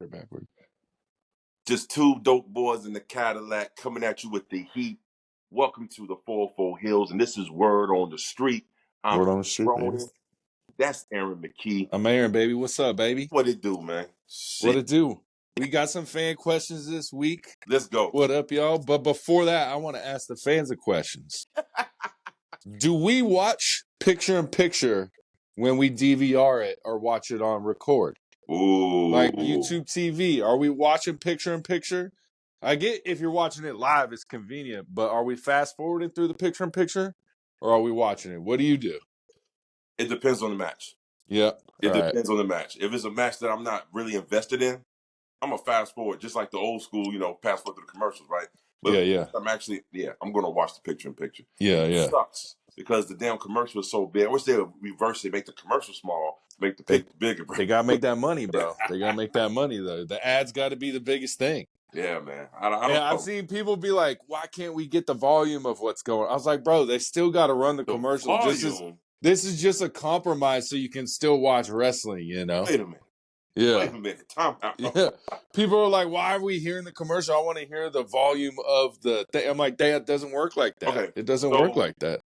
backward. Just two dope boys in the Cadillac coming at you with the heat. Welcome to the 404 HEELZ, and this is Word on the Street. Word on the street, baby. That's Aaron McKee. I'm Aaron, baby. What's up, baby? What it do, man? What it do? We got some fan questions this week. Let's go. What up, y'all? But before that, I want to ask the fans a questions. Do we watch picture-in-picture when we DVR it or watch it on record? Ooh. Like YouTube TV, are we watching picture-in-picture? I get if you're watching it live, it's convenient, but are we fast-forwarding through the picture-in-picture or are we watching it? What do you do? It depends on the match. Yeah. It depends on the match. If it's a match that I'm not really invested in, I'm going to fast forward, just like the old school, fast forward to the commercials, right? But I'm going to watch the picture-in-picture. It sucks because the damn commercial is so big. I wish they would reverse it, make the commercial small, make the picture bigger. Bro. They got to make that money, bro. They got to make that money, though. The ads got to be the biggest thing. Yeah, man. I don't know. I've seen people be like, why can't we get the volume of what's going on? I was like, bro, they still got to run the commercial. This is just a compromise so you can still watch wrestling, Wait a minute. Yeah. Wait a minute. Time out. Yeah. People are like, why are we hearing the commercial? I want to hear the volume of the thing. I'm like, that doesn't work like that. Okay. It doesn't work like that.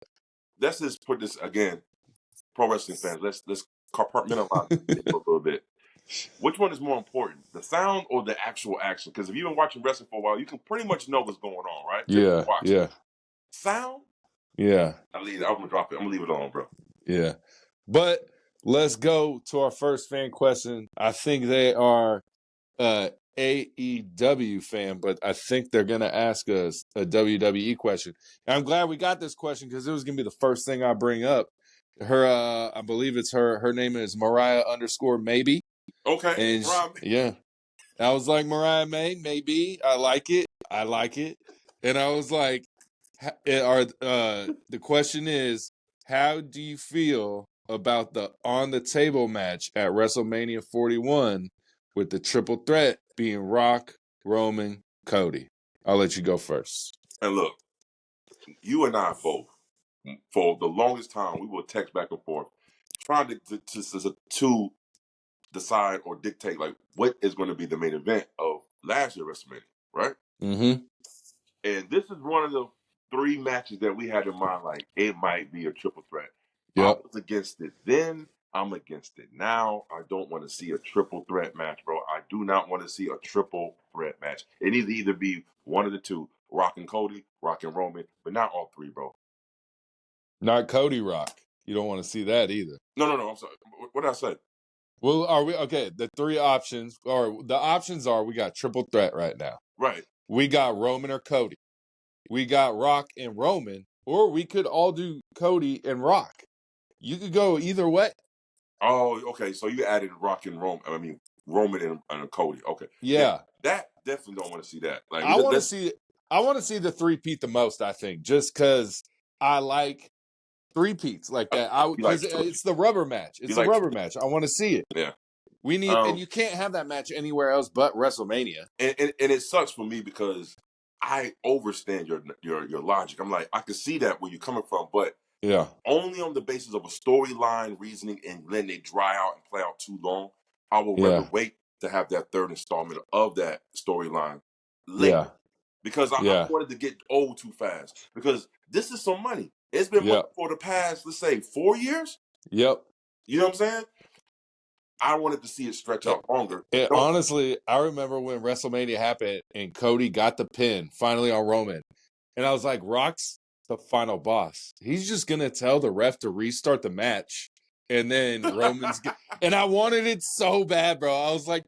Let's just put this again. Pro wrestling fans, let's compartmentalize it a little bit. Which one is more important, the sound or the actual action? Because if you've been watching wrestling for a while, you can pretty much know what's going on, right? Yeah. Sound? Yeah. I'm going to drop it. I'm going to leave it alone, bro. Yeah. But let's go to our first fan question. I think they are AEW fan, but I think they're going to ask us a WWE question. And I'm glad we got this question because it was going to be the first thing I bring up. Her, I believe it's her name is Mariah_maybe. Okay. And I was like, Mariah maybe. I like it. And I was like, the question is, how do you feel about the on the table match at WrestleMania 41 with the triple threat being Rock, Roman, Cody? I'll let you go first. And look, you and I both, for the longest time, we will text back and forth, trying to decide or dictate like what is going to be the main event of last year's WrestleMania, right? Mm-hmm. And this is one of the 3 matches that we had in mind, like it might be a triple threat. Yep. I was against it then. I'm against it now. I don't want to see a triple threat match, bro. I do not want to see a triple threat match. It needs to either be one of the two, Rock and Cody, Rock and Roman, but not all 3, bro. Not Cody Rock. You don't want to see that either. No. I'm sorry. What did I say? Well, are we okay? The 3 options, or the options are, we got triple threat right now. Right. We got Roman or Cody. We got Rock and Roman, or we could all do Cody and Rock. You could go either way. Oh, okay. So you added Rock and Roman. I mean, Roman and Cody. Okay. Yeah. That definitely don't want to see that. Like, I want to see the 3-peat the most, I think, just because I like 3-peats like that. It's the rubber match. It's the rubber match. I want to see it. Yeah. We need, and you can't have that match anywhere else but WrestleMania. And it sucks for me because I understand your logic. I'm like, I can see that where you're coming from, but only on the basis of a storyline reasoning, and then they dry out and play out too long. I will rather wait to have that 3rd installment of that storyline later. Because I wanted to get old too fast. Because this is some money. It's been money for the past, let's say, 4 years. Yep. You know what I'm saying? I wanted to see it stretch out longer. Honestly, I remember when WrestleMania happened and Cody got the pin finally on Roman. And I was like, Rock's the final boss. He's just going to tell the ref to restart the match. And then Roman's and I wanted it so bad, bro. I was like,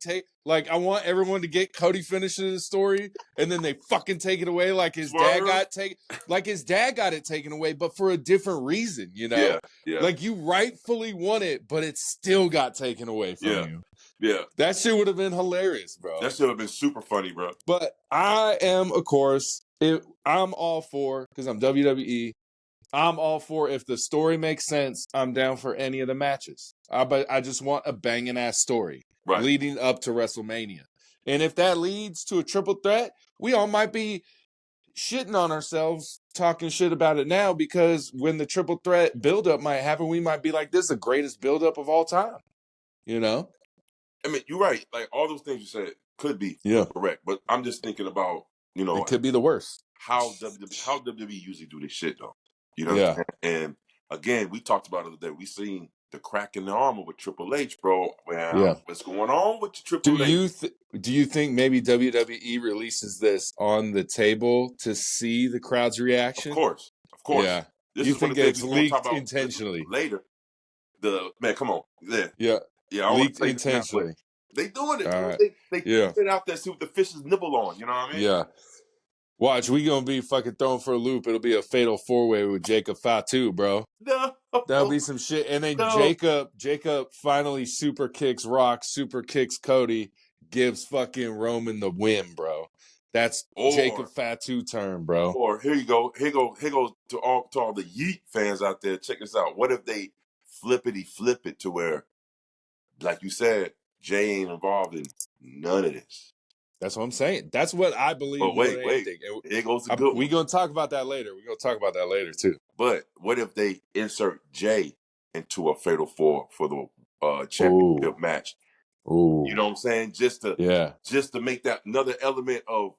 I want everyone to get Cody finishing the story, and then they fucking take it away like his dad got it taken away, but for a different reason, Yeah. Like you rightfully won it, but it still got taken away from you. Yeah. That shit would have been hilarious, bro. That should have been super funny, bro. But I am, of course, I'm all for, because I'm WWE, I'm all for, if the story makes sense, I'm down for any of the matches. But I just want a banging ass story leading up to WrestleMania. And if that leads to a triple threat, we all might be shitting on ourselves talking shit about it now, because when the triple threat buildup might happen, we might be like, this is the greatest buildup of all time. I mean, you're right. Like all those things you said could be correct, but I'm just thinking about it could be the worst. How WWE usually do this shit though. You know Yeah. what I'm saying? And again, we talked about it the other day. We seen the crack in the armor with Triple H, bro. Well, what's going on with the Triple H? Do you think maybe WWE releases this on the table to see the crowd's reaction? Of course. Yeah. This you is one think of the things it's we're gonna talk leaked about intentionally later. Man, come on. Yeah. Yeah. Yeah, I Leaked want to say intentionally. They doing it, bro. Right. They put it out there, see what the fishes nibble on. You know what I mean? Yeah. Watch, we gonna be fucking thrown for a loop. It'll be a fatal 4-way with Jacob Fatu, bro. No. That'll be some shit. And then No. Jacob finally super kicks Rock, super kicks Cody, gives fucking Roman the win, bro. That's Jacob Fatu turn, bro. Or here you go. Here goes to all the Yeet fans out there. Check this out. What if they flip it to where, like you said, Jay ain't involved in none of this? That's what I'm saying. That's what I believe. But wait. Here goes the good one. We're gonna talk about that later. Too. But what if they insert Jay into a fatal four for the championship match? Ooh. You know what I'm saying? Just to make that another element of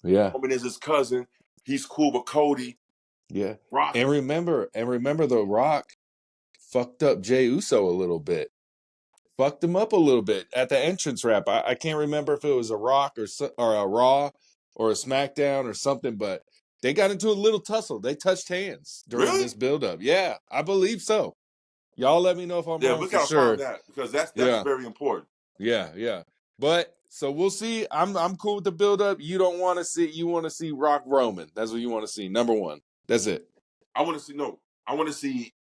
Roman is his cousin. He's cool with Cody. Yeah. Rock. And remember The Rock fucked up Jey Uso a little bit. Fucked him up a little bit at the entrance rap. I can't remember if it was a Rock or a Raw or a SmackDown or something, but they got into a little tussle. They touched hands during this build-up. Yeah, I believe so. Y'all let me know if I'm wrong. We gotta find that because that's very important. Yeah. But so we'll see. I'm cool with the build-up. You want to see Rock Roman. That's what you want to see. Number one. That's it. I want to see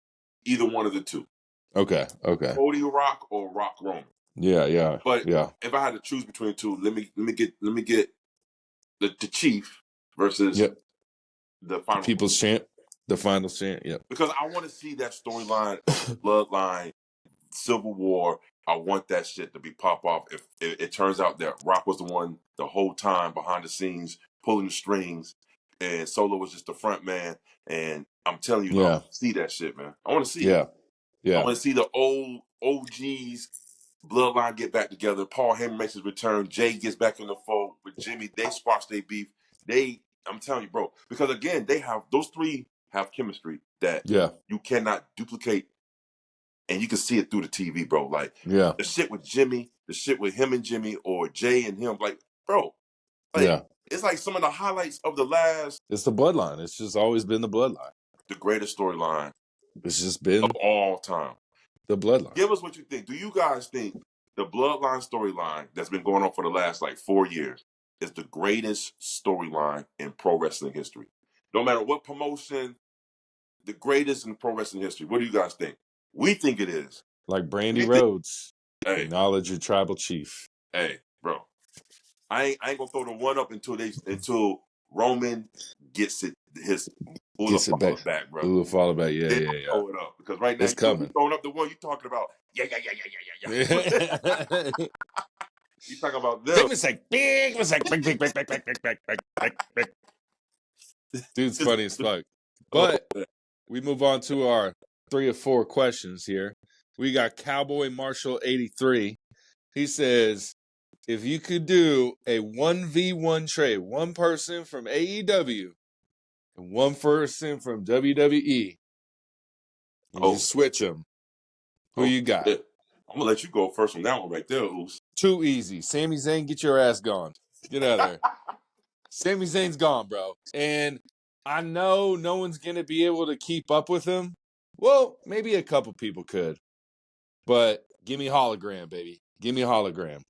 either one of the two. Okay. Cody Rock or Rock Roman. Yeah. But if I had to choose between the two, let me get the Chief versus the final People's Champ. The final champ. Yep. Because I want to see that storyline of Bloodline, Civil War. I want that shit to be pop off. If it turns out that Rock was the one the whole time behind the scenes pulling the strings, and Solo was just the front man, and I'm telling you, I want to see that shit, man. I want to see it. I want to see the old OGs Bloodline get back together. Paul Heyman makes his return. Jay gets back in the fold with Jimmy. They squash their beef. I'm telling you, bro, because again, those three have chemistry that you cannot duplicate, and you can see it through the TV, bro. Like the shit with Jimmy, the shit with him and Jimmy, or Jay and him, like, bro, it's like some of the highlights of the last. It's the Bloodline. It's just always been the Bloodline. The greatest storyline. It's just been of all time. The Bloodline. Give us what you think. Do you guys think the Bloodline storyline that's been going on for the last 4 years is the greatest storyline in pro wrestling history? No matter what promotion, the greatest in pro wrestling history. What do you guys think? We think it is. Like Brandy Rhodes. Acknowledge your tribal chief. Hey, bro. I ain't gonna throw the one up until Roman gets it back, bro. Ula follow back, yeah. Throw it up because right now it's coming. Throwing up the one you talking about. Yeah. You talking about them? Big. Dude's funny as fuck. But we move on to our 3 or 4 questions here. We got Cowboy Marshall 83. He says, if you could do a 1v1 trade, one person from AEW and one person from WWE, and you switch them, who you got? I'm going to let you go first on that one right there, Oos. Too easy. Sami Zayn, get your ass gone. Get out of there. Sami Zayn's gone, bro. And I know no one's going to be able to keep up with him. Well, maybe a couple people could. But give me hologram, baby. Give me hologram.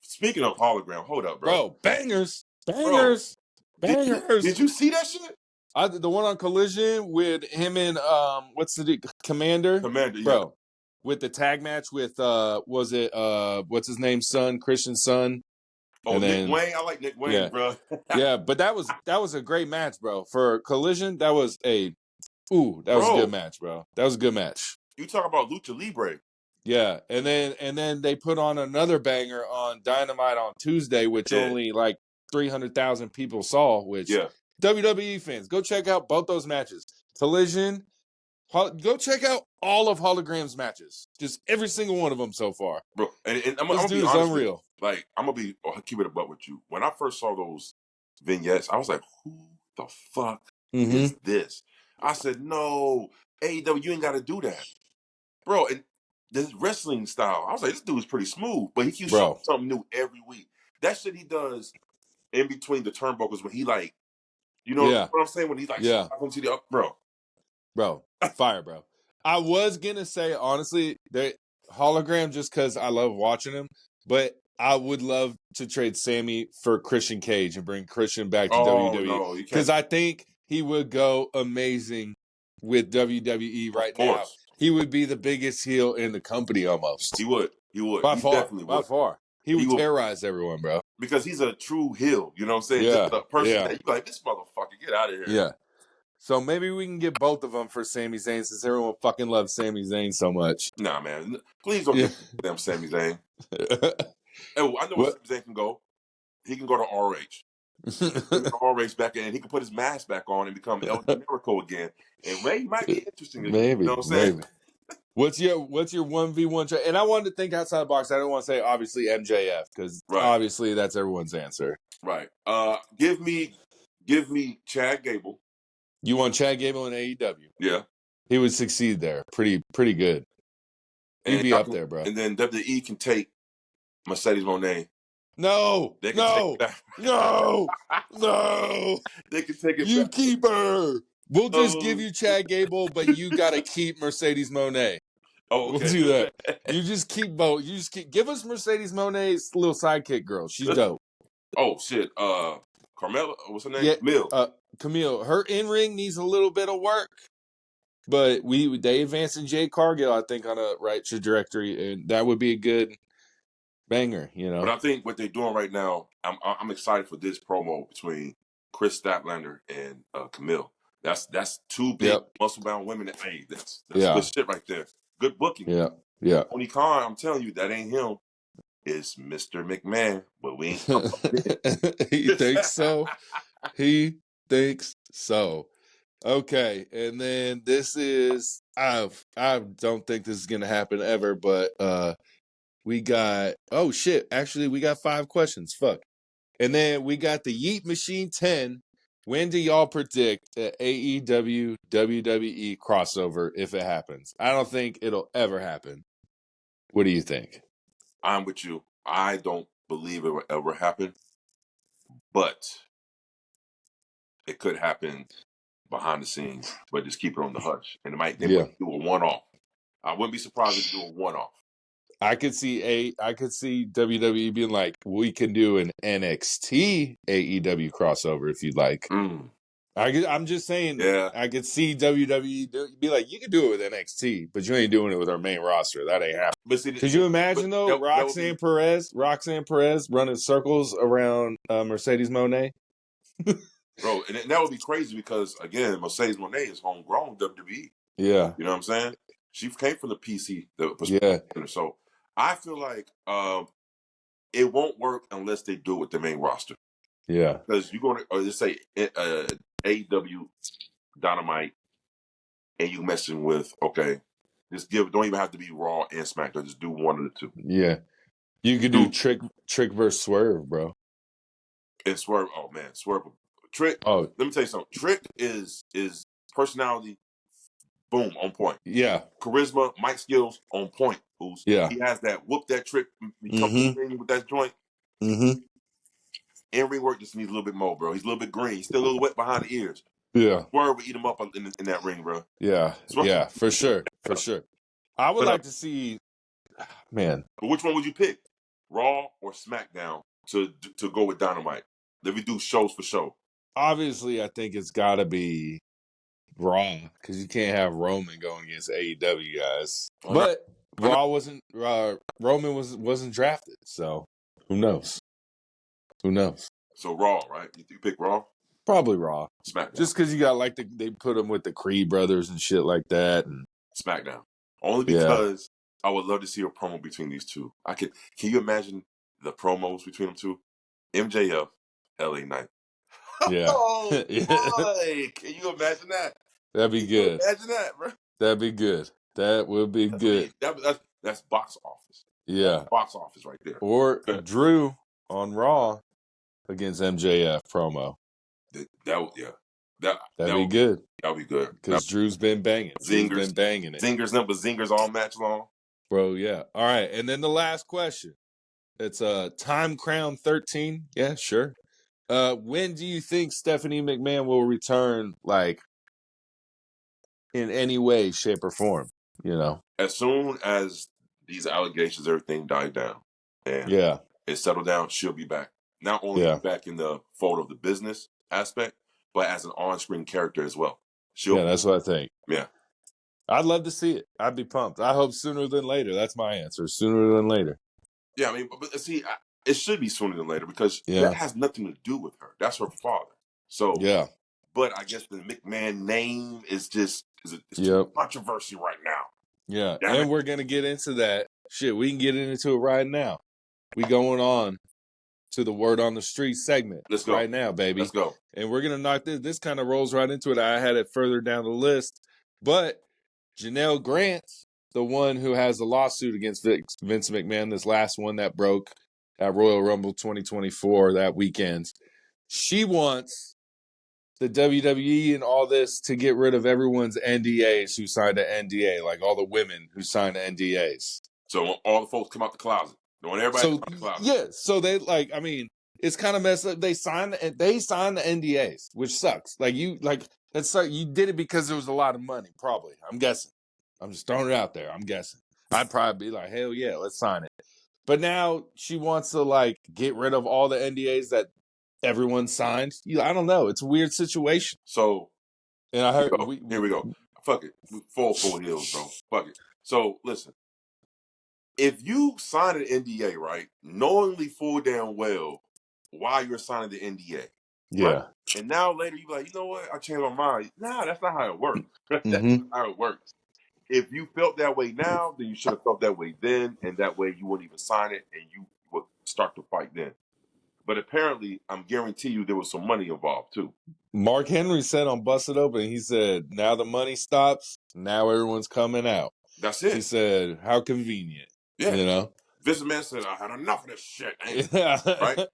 Speaking of hologram, hold up, bro. Bro, bangers. Bangers. Did you see that shit? The one on Collision with him and what's the Commander? Commander, bro. Yeah. With the tag match with what's his name, Christian's son? Oh, and Nick Wayne. I like Nick Wayne, bro. Yeah, but that was a great match, bro. For Collision, that was a good match, bro. That was a good match. You talk about Lucha Libre. Yeah, and then they put on another banger on Dynamite on Tuesday, which only 300,000 people saw. Which WWE fans, go check out both those matches. Collision, Go check out all of Hologram's matches. Just every single one of them so far. Bro, and I'm This gonna dude be is honest unreal. Like, I'm gonna keep it a buck with you. When I first saw those vignettes, I was like, who the fuck is this? I said, no, AEW, you ain't got to do that. Bro, and this wrestling style, I was like, this dude is pretty smooth, but he keeps showing something new every week. That shit he does in between the turnbuckles when he like, you know what I'm saying? When he's like, to the up, bro, fire, bro. I was gonna say honestly that Hologram just because I love watching him, but I would love to trade Sammy for Christian Cage and bring Christian back to WWE because I think he would go amazing with WWE right now. He would be the biggest heel in the company almost. He would. By he far, definitely would. By far. He would terrorize everyone, bro. Because he's a true heel, you know what I'm saying? Yeah. Just a person that you're like, this motherfucker, get out of here. Yeah. So maybe we can get both of them for Sami Zayn since everyone fucking loves Sami Zayn so much. Nah, man. Please don't get them Sami Zayn. I know where Sami Zayn can go. He can go to RH. RH back in, and he can put his mask back on and become El Generico again. And Ray might be interesting. Maybe. You know what I'm saying? Maybe. What's your 1v1 trade? And I wanted to think outside the box. I don't want to say obviously MJF because obviously that's everyone's answer. Right. Give me Chad Gable. You want Chad Gable in AEW? Yeah. He would succeed there. Pretty good. He'd be up there, bro. And then WWE can take Mercedes Moné. No. They can take no. They can take it you back. Keep her. We'll just give you Chad Gable, but you got to keep Mercedes Moné. Oh, okay. We'll do that. You just keep both. Give us Mercedes Moné's little sidekick girl. She's dope. Oh shit. Carmella, what's her name? Yeah, Camille. Camille. Her in-ring needs a little bit of work. But they advanced in Jade Cargill, I think, on a right trajectory, and that would be a good banger, you know. But I think what they're doing right now, I'm excited for this promo between Chris Statlander and Camille. That's two big muscle-bound women. Hey, that's good shit right there. Good booking. Yeah. Tony Khan, I'm telling you, that ain't him. It's Mr. McMahon, but we ain't. He thinks so. He thinks so. Okay, and then this is I don't think this is gonna happen ever, but we got actually we got 5 questions. Fuck. And then we got the Yeet Machine 10. When do y'all predict an AEW WWE crossover if it happens? I don't think it'll ever happen. What do you think? I'm with you. I don't believe it will ever happen, but it could happen behind the scenes, but just keep it on the hush. And they might do a one-off. I wouldn't be surprised if they do a one-off. I could see WWE being like, we can do an NXT AEW crossover if you'd like. I'm just saying, I could see WWE be like, you can do it with NXT, but you ain't doing it with our main roster. That ain't happening. Could you imagine though, Roxanne Perez running circles around Mercedes Moné? Bro, and that would be crazy because again, Mercedes Moné is homegrown WWE. Yeah, you know what I'm saying? She came from the PC. So I feel like it won't work unless they do it with the main roster. Yeah, because you're going to just say AEW Dynamite, and you messing with just don't even have to be Raw and SmackDown. Just do one of the two. Yeah, you could do Trick versus Swerve, bro. And Swerve, oh man, Swerve. Trick. Oh, let me tell you something. Trick is personality, boom, on point. Yeah. Charisma, mic skills, on point. He has that whoop that trick. He comes in with that joint. In-ring work just needs a little bit more, bro. He's a little bit green. He's still a little wet behind the ears. Yeah. Swerve would eat him up in that ring, bro. Yeah. Yeah, for sure. For sure. I would like to see, man. But which one would you pick? Raw or SmackDown to go with Dynamite? Let me do shows for show. Obviously, I think it's got to be Raw because you can't have Roman going against AEW guys. But Roman wasn't drafted, so who knows? Who knows? So Raw, right? You pick Raw? Probably Raw. SmackDown. Just because you got they put them with the Creed brothers and shit like that. And SmackDown. Only because I would love to see a promo between these two. Can you imagine the promos between them two? MJF, LA Knight. Yeah. Oh, boy. Can you imagine that? That'd be good. Imagine that, bro. That'd be good. That would be good. That's box office. Yeah. That's box office right there. Or Drew on Raw against MJF promo. That'd be good. That'd be good. Because Drew's been banging. Zingers. Drew's been banging it. Zingers all match long. Bro, yeah. All right. And then the last question. It's Time Crown 13. Yeah, sure. When do you think Stephanie McMahon will return, like, in any way, shape, or form? You know? As soon as these allegations, everything died down. And it settled down, she'll be back. Not only back in the fold of the business aspect, but as an on-screen character as well. That's what I think. Yeah. I'd love to see it. I'd be pumped. I hope sooner than later. That's my answer. Sooner than later. Yeah, I mean, but see, it should be sooner than later because that has nothing to do with her. That's her father. So, but I guess the McMahon name is just too controversy right now. Yeah, and we're going to get into that. Shit, we can get into it right now. We going on to the Word on the Street segment. Let's go. Right now, baby. Let's go. And we're going to knock this. This kind of rolls right into it. I had it further down the list. But Janelle Grant, the one who has the lawsuit against Vince McMahon, this last one that broke at Royal Rumble 2024 that weekend, she wants the WWE and all this to get rid of everyone's NDAs who signed an NDA, like all the women who signed NDAs. So all the folks come out the closet. Don't everybody come out the closet. Yeah, so they it's kind of messed up. They signed the NDAs, which sucks. You did it because there was a lot of money, probably. I'm guessing. I'm just throwing it out there. I'm guessing. I'd probably be like, hell yeah, let's sign it. But now she wants to get rid of all the NDAs that everyone signed. I don't know. It's a weird situation. So, and I heard here we go. Fuck it. Full HEELZ, bro. Fuck it. So listen, if you sign an NDA, right, knowingly full damn well why you're signing the NDA, right? And now later you be like, you know what? I changed my mind. Nah, that's not how it works. That's not how it works. If you felt that way now, then you should have felt that way then, and that way you wouldn't even sign it, and you would start to fight then. But apparently, I'm guarantee you there was some money involved too. Mark Henry said on Busted Open, he said, now the money stops, now everyone's coming out. That's it. He said, how convenient. Yeah. You know? Vince McMahon said, I had enough of this shit. Right?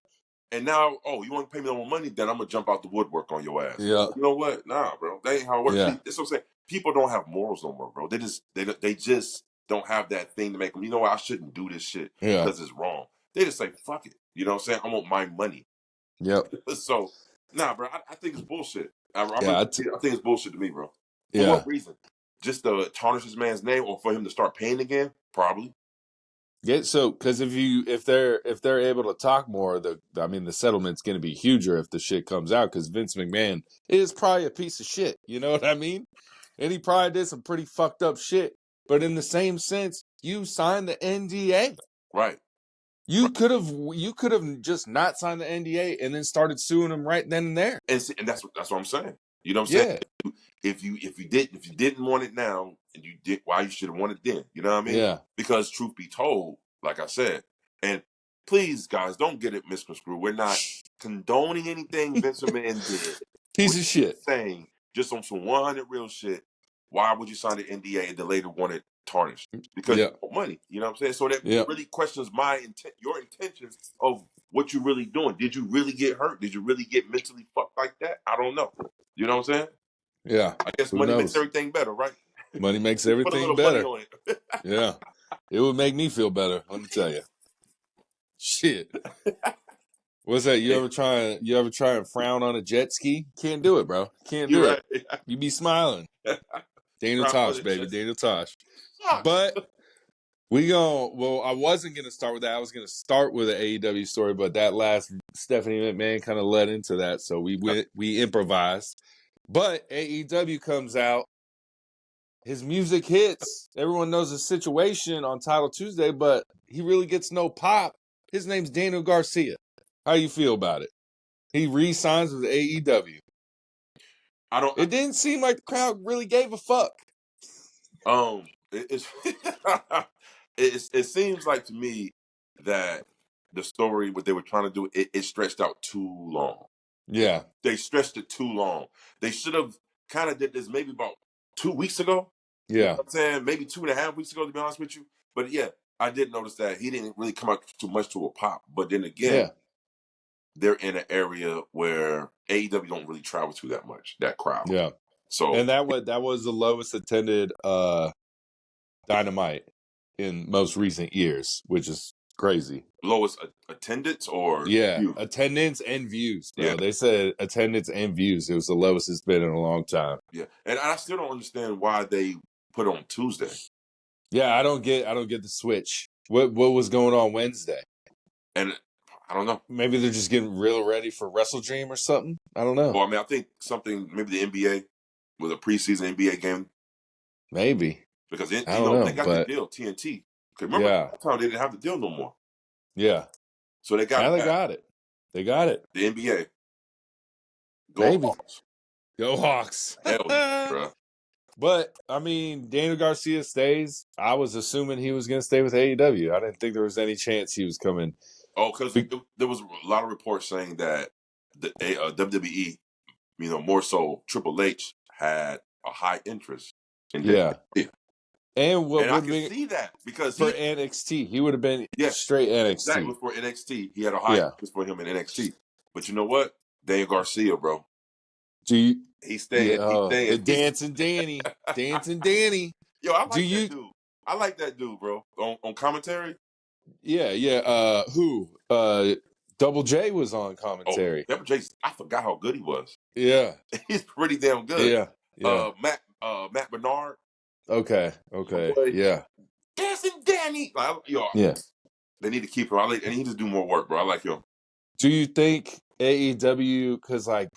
And now, you want to pay me no more money? Then I'm going to jump out the woodwork on your ass. Yeah. You know what? Nah, bro. That ain't how it works. Yeah. That's what I'm saying. People don't have morals no more, bro. They just don't have that thing to make them, you know what? I shouldn't do this shit because it's wrong. They just say, fuck it. You know what I'm saying? I want my money. Yep. So, nah, bro, I think it's bullshit. I think it's bullshit to me, bro. For what reason? Just to tarnish this man's name or for him to start paying again? Probably. Yeah, so because if they're able to talk more, the settlement's going to be huger if the shit comes out because Vince McMahon is probably a piece of shit. You know what I mean? And he probably did some pretty fucked up shit. But in the same sense, you signed the NDA, right? You could have just not signed the NDA and then started suing him right then and there. And that's what I'm saying. You know what I'm saying? If you didn't want it now and you did, why you should have wanted it then? You know what I mean? Yeah. Because truth be told, like I said, and please guys, don't get it misconstrued. We're not condoning anything Vince McMahon did. Piece of shit. Saying just on some 100 real shit. Why would you sign the NDA and then later want it tarnished? Because you want money. You know what I'm saying? So that really questions your intentions of what you're really doing. Did you really get hurt? Did you really get mentally fucked like that? I don't know. You know what I'm saying? Yeah. I guess money makes everything better, right? Money makes everything better. Money on it. Yeah. It would make me feel better, let me tell you. Shit. What's that? You ever try and frown on a jet ski? Can't do it, bro. Can't do it. Yeah. You be smiling. Daniel Tosh, baby. Daniel Tosh. But I wasn't going to start with that. I was going to start with an AEW story, but that last Stephanie McMahon kind of led into that. So we improvised. But AEW comes out. His music hits. Everyone knows the situation on Title Tuesday, but he really gets no pop. His name's Daniel Garcia. How you feel about it? He re-signs with AEW. It didn't seem like the crowd really gave a fuck. It seems like to me that the story, what they were trying to do, it stretched out too long. Yeah. They stretched it too long. They should have kind of did this maybe about 2 weeks ago. You know Yeah. what I'm saying? Maybe 2.5 weeks ago, to be honest with you. But yeah, I did notice that he didn't really come out too much to a pop. But then again, they're in an area where AEW don't really travel to that much, that crowd. Yeah. So and that was the lowest attended Dynamite in most recent years, which is crazy. lowest attendance or view? Attendance and views, bro. Yeah. They said attendance and views. It was the lowest it's been in a long time. Yeah, and I still don't understand why they put on Tuesday. Yeah, I don't get the switch. What was going on Wednesday? And I don't know. Maybe they're just getting real ready for Wrestle Dream or something. I don't know. Well, I mean, I think something, maybe the NBA with a preseason NBA game. Maybe. Because I don't know, they got the deal, TNT. Because remember, that time they didn't have the deal no more. Yeah. So they got now it. They got it. They got it. The NBA. Maybe. Hawks. Go Hawks. Hell yeah, bro. But, I mean, Daniel Garcia stays. I was assuming he was going to stay with AEW. I didn't think there was any chance he was coming. Oh, because there was a lot of reports saying that the WWE, more so Triple H, had a high interest in Yeah. And I can see that because for NXT, he would have been straight NXT. Exactly, for NXT, he had a high interest for him in NXT. But you know what? Daniel Garcia, bro. He's staying. Yeah, he's staying. Dancing Danny. Dancing Danny. Yo, I like that dude. I like that dude, bro. On commentary. Yeah. Who? Double J was on commentary. Oh, Double J. I forgot how good he was. Yeah. He's pretty damn good. Yeah. Matt Bernard. Okay. Yeah. Dancing Danny. They need to keep him. And he needs to do more work, bro. I like him. Do you think AEW, because they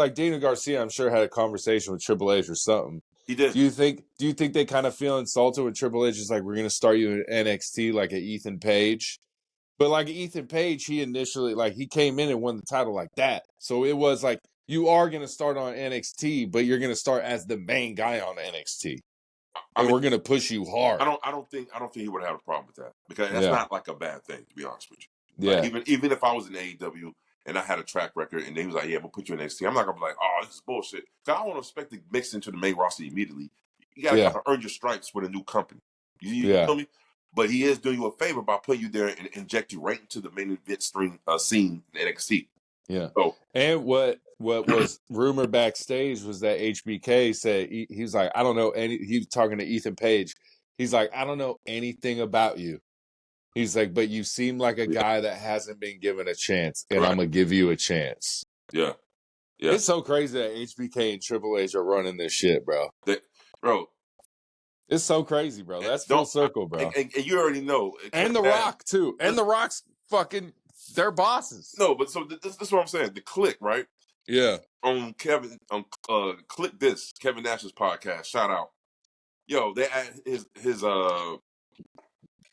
Daniel Garcia, I'm sure had a conversation with Triple H or something. He did. Do you think they kind of feel insulted when Triple H is like, we're gonna start you in NXT like an Ethan Page? But like Ethan Page, he initially he came in and won the title like that. So it was like, you are gonna start on NXT, but you're gonna start as the main guy on NXT. And we're gonna push you hard. I don't think he would have a problem with that, because that's not like a bad thing, to be honest with you. Yeah. Even if I was in AEW and I had a track record and they was like, yeah, we'll put you in NXT, I'm not gonna be like, oh, this is bullshit. Because I don't expect to mix into the main roster immediately. You gotta kind of earn your stripes with a new company. You feel me? But he is doing you a favor by putting you there and inject you right into the main event scene in NXT. Yeah. So, and what was rumored backstage was that HBK said he was like, I don't know he was talking to Ethan Page. He's like, I don't know anything about you. He's like, but you seem like a guy that hasn't been given a chance, and I'm going to give you a chance. Yeah. It's so crazy that HBK and Triple H are running this shit, bro. It's so crazy, bro. That's full circle, bro. And you already know. And The Rock, too. And The Rock's fucking, they're bosses. No, but so this is what I'm saying. The Click, right? Yeah. On Click This, Kevin Nash's podcast. Shout out. Yo, they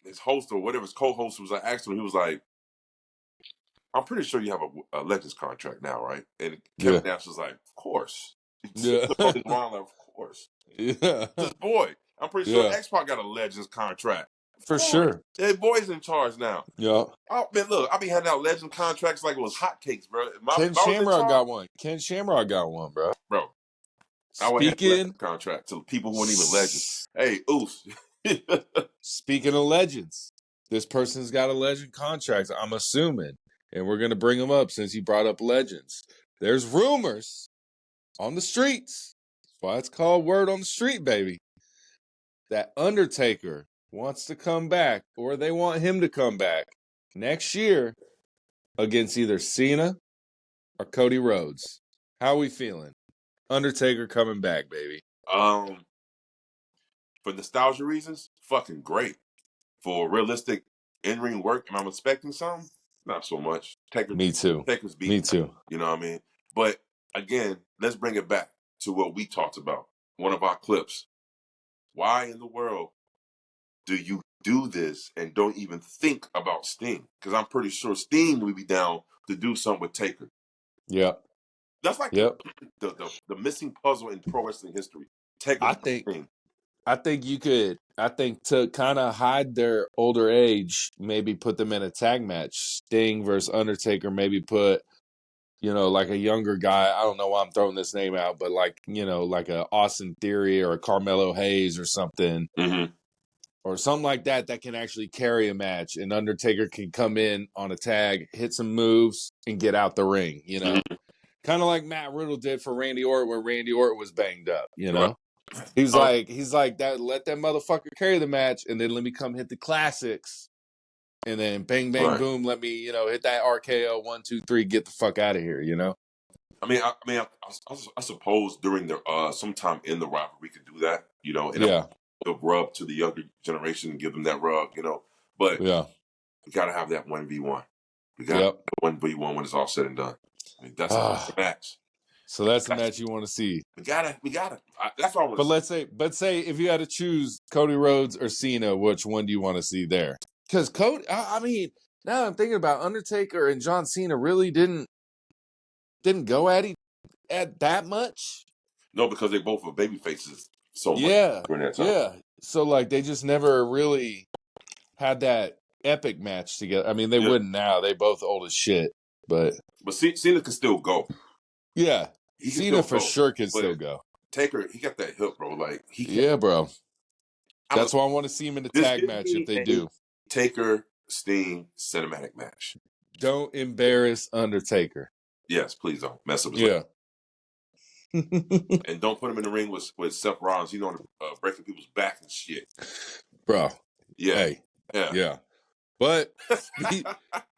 his host or whatever his co-host was asked him, he was like, I'm pretty sure you have a Legends contract now, right? And Kevin Nash was like, of course. Yeah. Of course. Yeah. This boy. I'm pretty sure X-Pac got a Legends contract. For sure. Hey, boy's in charge now. Yeah. Oh, man, look, I'll be handing out Legend contracts like it was hotcakes, bro. Ken Shamrock got one. Ken Shamrock got one, bro. Bro. I would have a contract to people who weren't even legends. Hey, oos. Speaking of legends, this person's got a legend contract, I'm assuming. And we're going to bring him up since he brought up legends. There's rumors on the streets. That's why it's called word on the street, baby. That Undertaker wants to come back, or they want him to come back next year against either Cena or Cody Rhodes. How are we feeling? Undertaker coming back, baby. For nostalgia reasons, fucking great. For realistic in-ring work, am I expecting something? Not so much. Me too. Taker's beat. Me too. You know what I mean? But again, let's bring it back to what we talked about. One of our clips. Why in the world do you do this and don't even think about Sting? Because I'm pretty sure Sting would be down to do something with Taker. Yeah. That's like the missing puzzle in pro wrestling history. Taker. I think you could. I think to kind of hide their older age, maybe put them in a tag match. Sting versus Undertaker. Maybe put, like a younger guy. I don't know why I'm throwing this name out, but like a Austin Theory or a Carmelo Hayes or something. Mm-hmm. Or something like that can actually carry a match, and Undertaker can come in on a tag, hit some moves, and get out the ring, Mm-hmm. Kind of like Matt Riddle did for Randy Orton when Randy Orton was banged up, Right. He's like that. Let that motherfucker carry the match, and then let me come hit the classics, and then bang bang boom. Let me hit that RKO 1 2 3. Get the fuck out of here, I suppose during the sometime in the rivalry we could do that, and the rub to the younger generation and give them that rub, But we gotta have that 1v1. We got 1v1 when it's all said and done. I mean, that's the match. So that's the match you want to see. We got it. That's what I want to see. But say if you had to choose Cody Rhodes or Cena, which one do you want to see there? Because Cody, now I'm thinking about Undertaker and John Cena really didn't go at that much. No, because they both were baby faces so much during that time. Yeah. So like they just never really had that epic match together. I mean, they wouldn't now. They both old as shit. But Cena can still go. Yeah. Cena for sure can still go. Taker, he got that hip, bro. Like he can. Yeah, bro. That's why I want to see him in the tag match if they do. Taker Sting cinematic match. Don't embarrass Undertaker. Yes, please don't mess up his leg. And don't put him in the ring with Seth Rollins. Breaking people's back and shit. Bro. Yeah. Hey. Yeah. But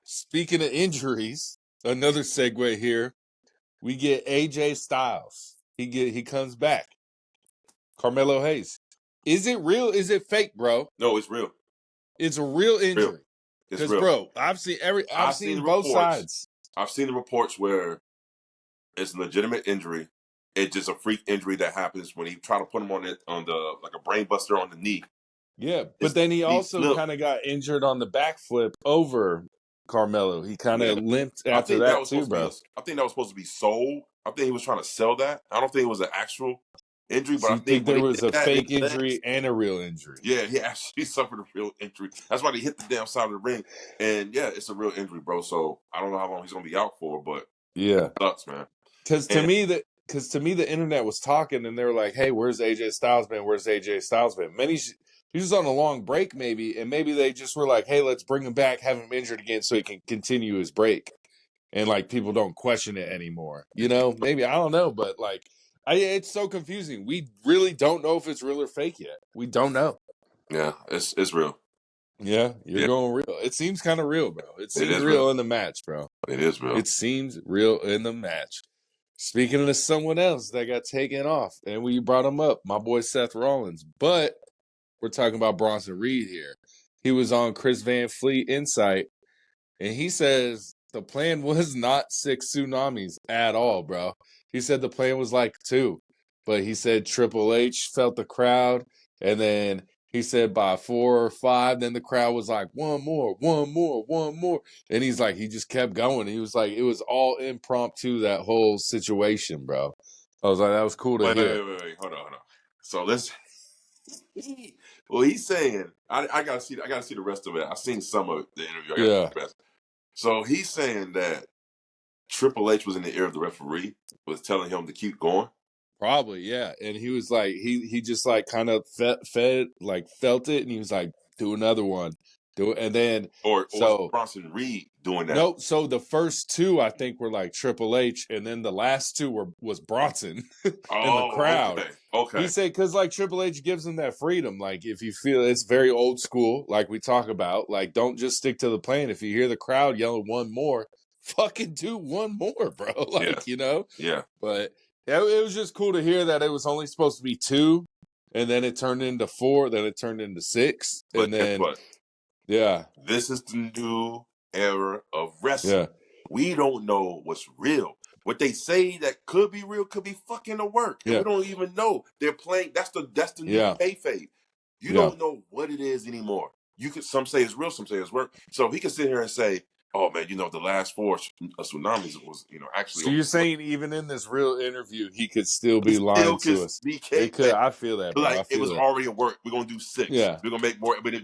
speaking of injuries, another segue here. We get AJ Styles. He comes back. Carmelo Hayes. Is it real? Is it fake, bro? No, it's real. It's a real injury. It's real. Bro, I've seen both sides. I've seen the reports where it's a legitimate injury. It's just a freak injury that happens when he try to put him on the like a brain buster on the knee. Yeah, but then he also kind of got injured on the backflip over Carmelo. He kind of limped after that too, bro. I think that was supposed to be sold. I think he was trying to sell that. I don't think it was an actual injury, but I think there was a fake injury and a real injury. Yeah, he actually suffered a real injury. That's why they hit the damn side of the ring. And yeah, it's a real injury, bro. So I don't know how long he's gonna be out for, but it sucks, man. Because to me, the internet was talking, and they were like, "Hey, where's AJ Styles been? Where's AJ Styles been?" He was on a long break, maybe, and maybe they just were like, "Hey, let's bring him back, have him injured again, so he can continue his break." And like people don't question it anymore, Maybe I don't know, but like, it's so confusing. We really don't know if it's real or fake yet. We don't know. Yeah, it's real. Yeah, you're going real. It seems kind of real, bro. It seems real in the match, bro. It is real. It seems real in the match. Speaking of someone else that got taken off, and we brought him up, my boy Seth Rollins, but we're talking about Bronson Reed here. He was on Chris Van Fleet Insight, and he says the plan was not 6 tsunamis at all, bro. He said the plan was like 2, but he said Triple H felt the crowd, and then he said by 4 or 5, then the crowd was like, one more. And he's like, he just kept going. He was like, it was all impromptu, that whole situation, bro. I was like, that was cool to hear. Wait. Hold on. So let's... Well, he's saying, I gotta see the rest of it. I've seen some of the interview. I gotta see the rest. So he's saying that Triple H was in the ear of the referee, was telling him to keep going. Probably, yeah. And he was like, he just like kind of felt it, and he was like, do another one. Do it. And then or was Bronson Reed doing that? No, so the first 2 I think were like Triple H, and then the last 2 was Bronson in the crowd. Okay. He said because like Triple H gives him that freedom. Like if you feel it's very old school, like we talk about, like don't just stick to the plan. If you hear the crowd yelling one more, fucking do one more, bro. Like Yeah. But it was just cool to hear that it was only supposed to be 2, and then it turned into 4, then it turned into 6, and then this is the new era of wrestling. Yeah. We don't know what's real. What they say that could be real could be fucking a work. And we don't even know. They're playing. That's the new kayfabe. You don't know what it is anymore. Some say it's real, some say it's work. So he can sit here and say, "Oh man, the last 4 tsunamis was, actually." So you're saying even in this real interview, he could still be lying to us? It could. I feel that, bro. Like it was already a work. We're gonna do 6. Yeah. We're gonna make more. But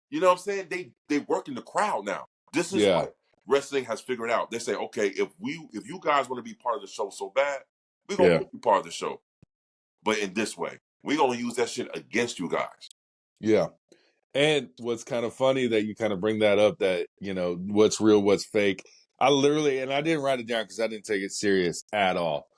you know what I'm saying? They work in the crowd now. This is what wrestling has figured out. They say, okay, if you guys want to be part of the show so bad, we're gonna make you part of the show. But in this way, we're gonna use that shit against you guys. Yeah. And what's kind of funny that you kind of bring that up, that, what's real, what's fake. I didn't write it down because I didn't take it serious at all.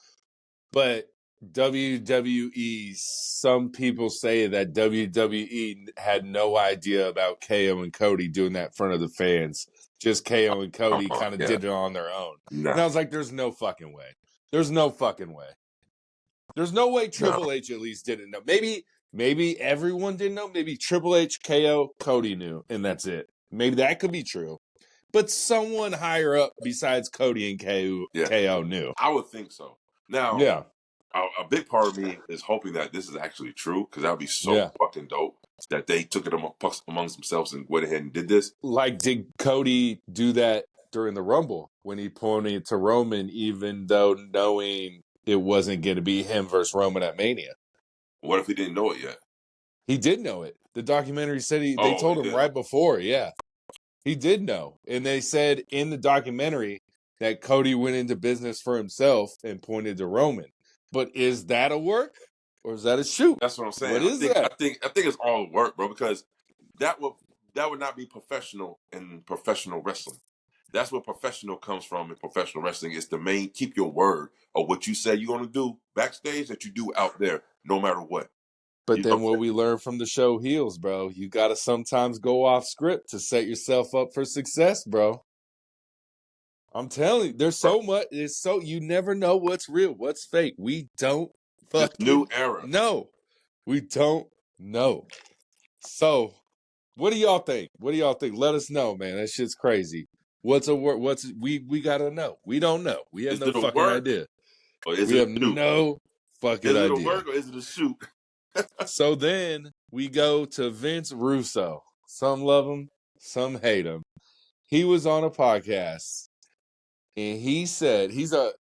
But WWE, some people say that WWE had no idea about KO and Cody doing that in front of the fans. Just KO and Cody kind of did it on their own. Nah. And I was like, there's no fucking way. There's no fucking way. There's no way Triple H at least didn't know. Maybe everyone didn't know. Maybe Triple H, KO, Cody knew, and that's it. Maybe that could be true. But someone higher up besides Cody and KO knew. I would think so. Now, a big part of me is hoping that this is actually true, because that would be so fucking dope that they took it amongst themselves and went ahead and did this. Like, did Cody do that during the Rumble when he pointed to Roman, even though knowing it wasn't going to be him versus Roman at Mania? What if he didn't know it yet? He did know it. The documentary said they told him right before, He did know. And they said in the documentary that Cody went into business for himself and pointed to Roman. But is that a work or is that a shoot? That's what I'm saying. What is that? I think it's all work, bro, because that would not be professional in professional wrestling. That's where professional comes from in professional wrestling. Is to keep your word of what you say you're going to do backstage that you do out there, no matter what. But then what we learned from the show HEELZ, bro, you got to sometimes go off script to set yourself up for success, bro. I'm telling you, there's so much. You never know what's real, what's fake. We don't fucking new era. No, we don't know. So, what do y'all think? Let us know, man. That shit's crazy. What's a word? We gotta know. We don't know. We have no fucking idea. We have no fucking idea. Is it a work or is it a shoot? So then we go to Vince Russo. Some love him, some hate him. He was on a podcast and he said he's a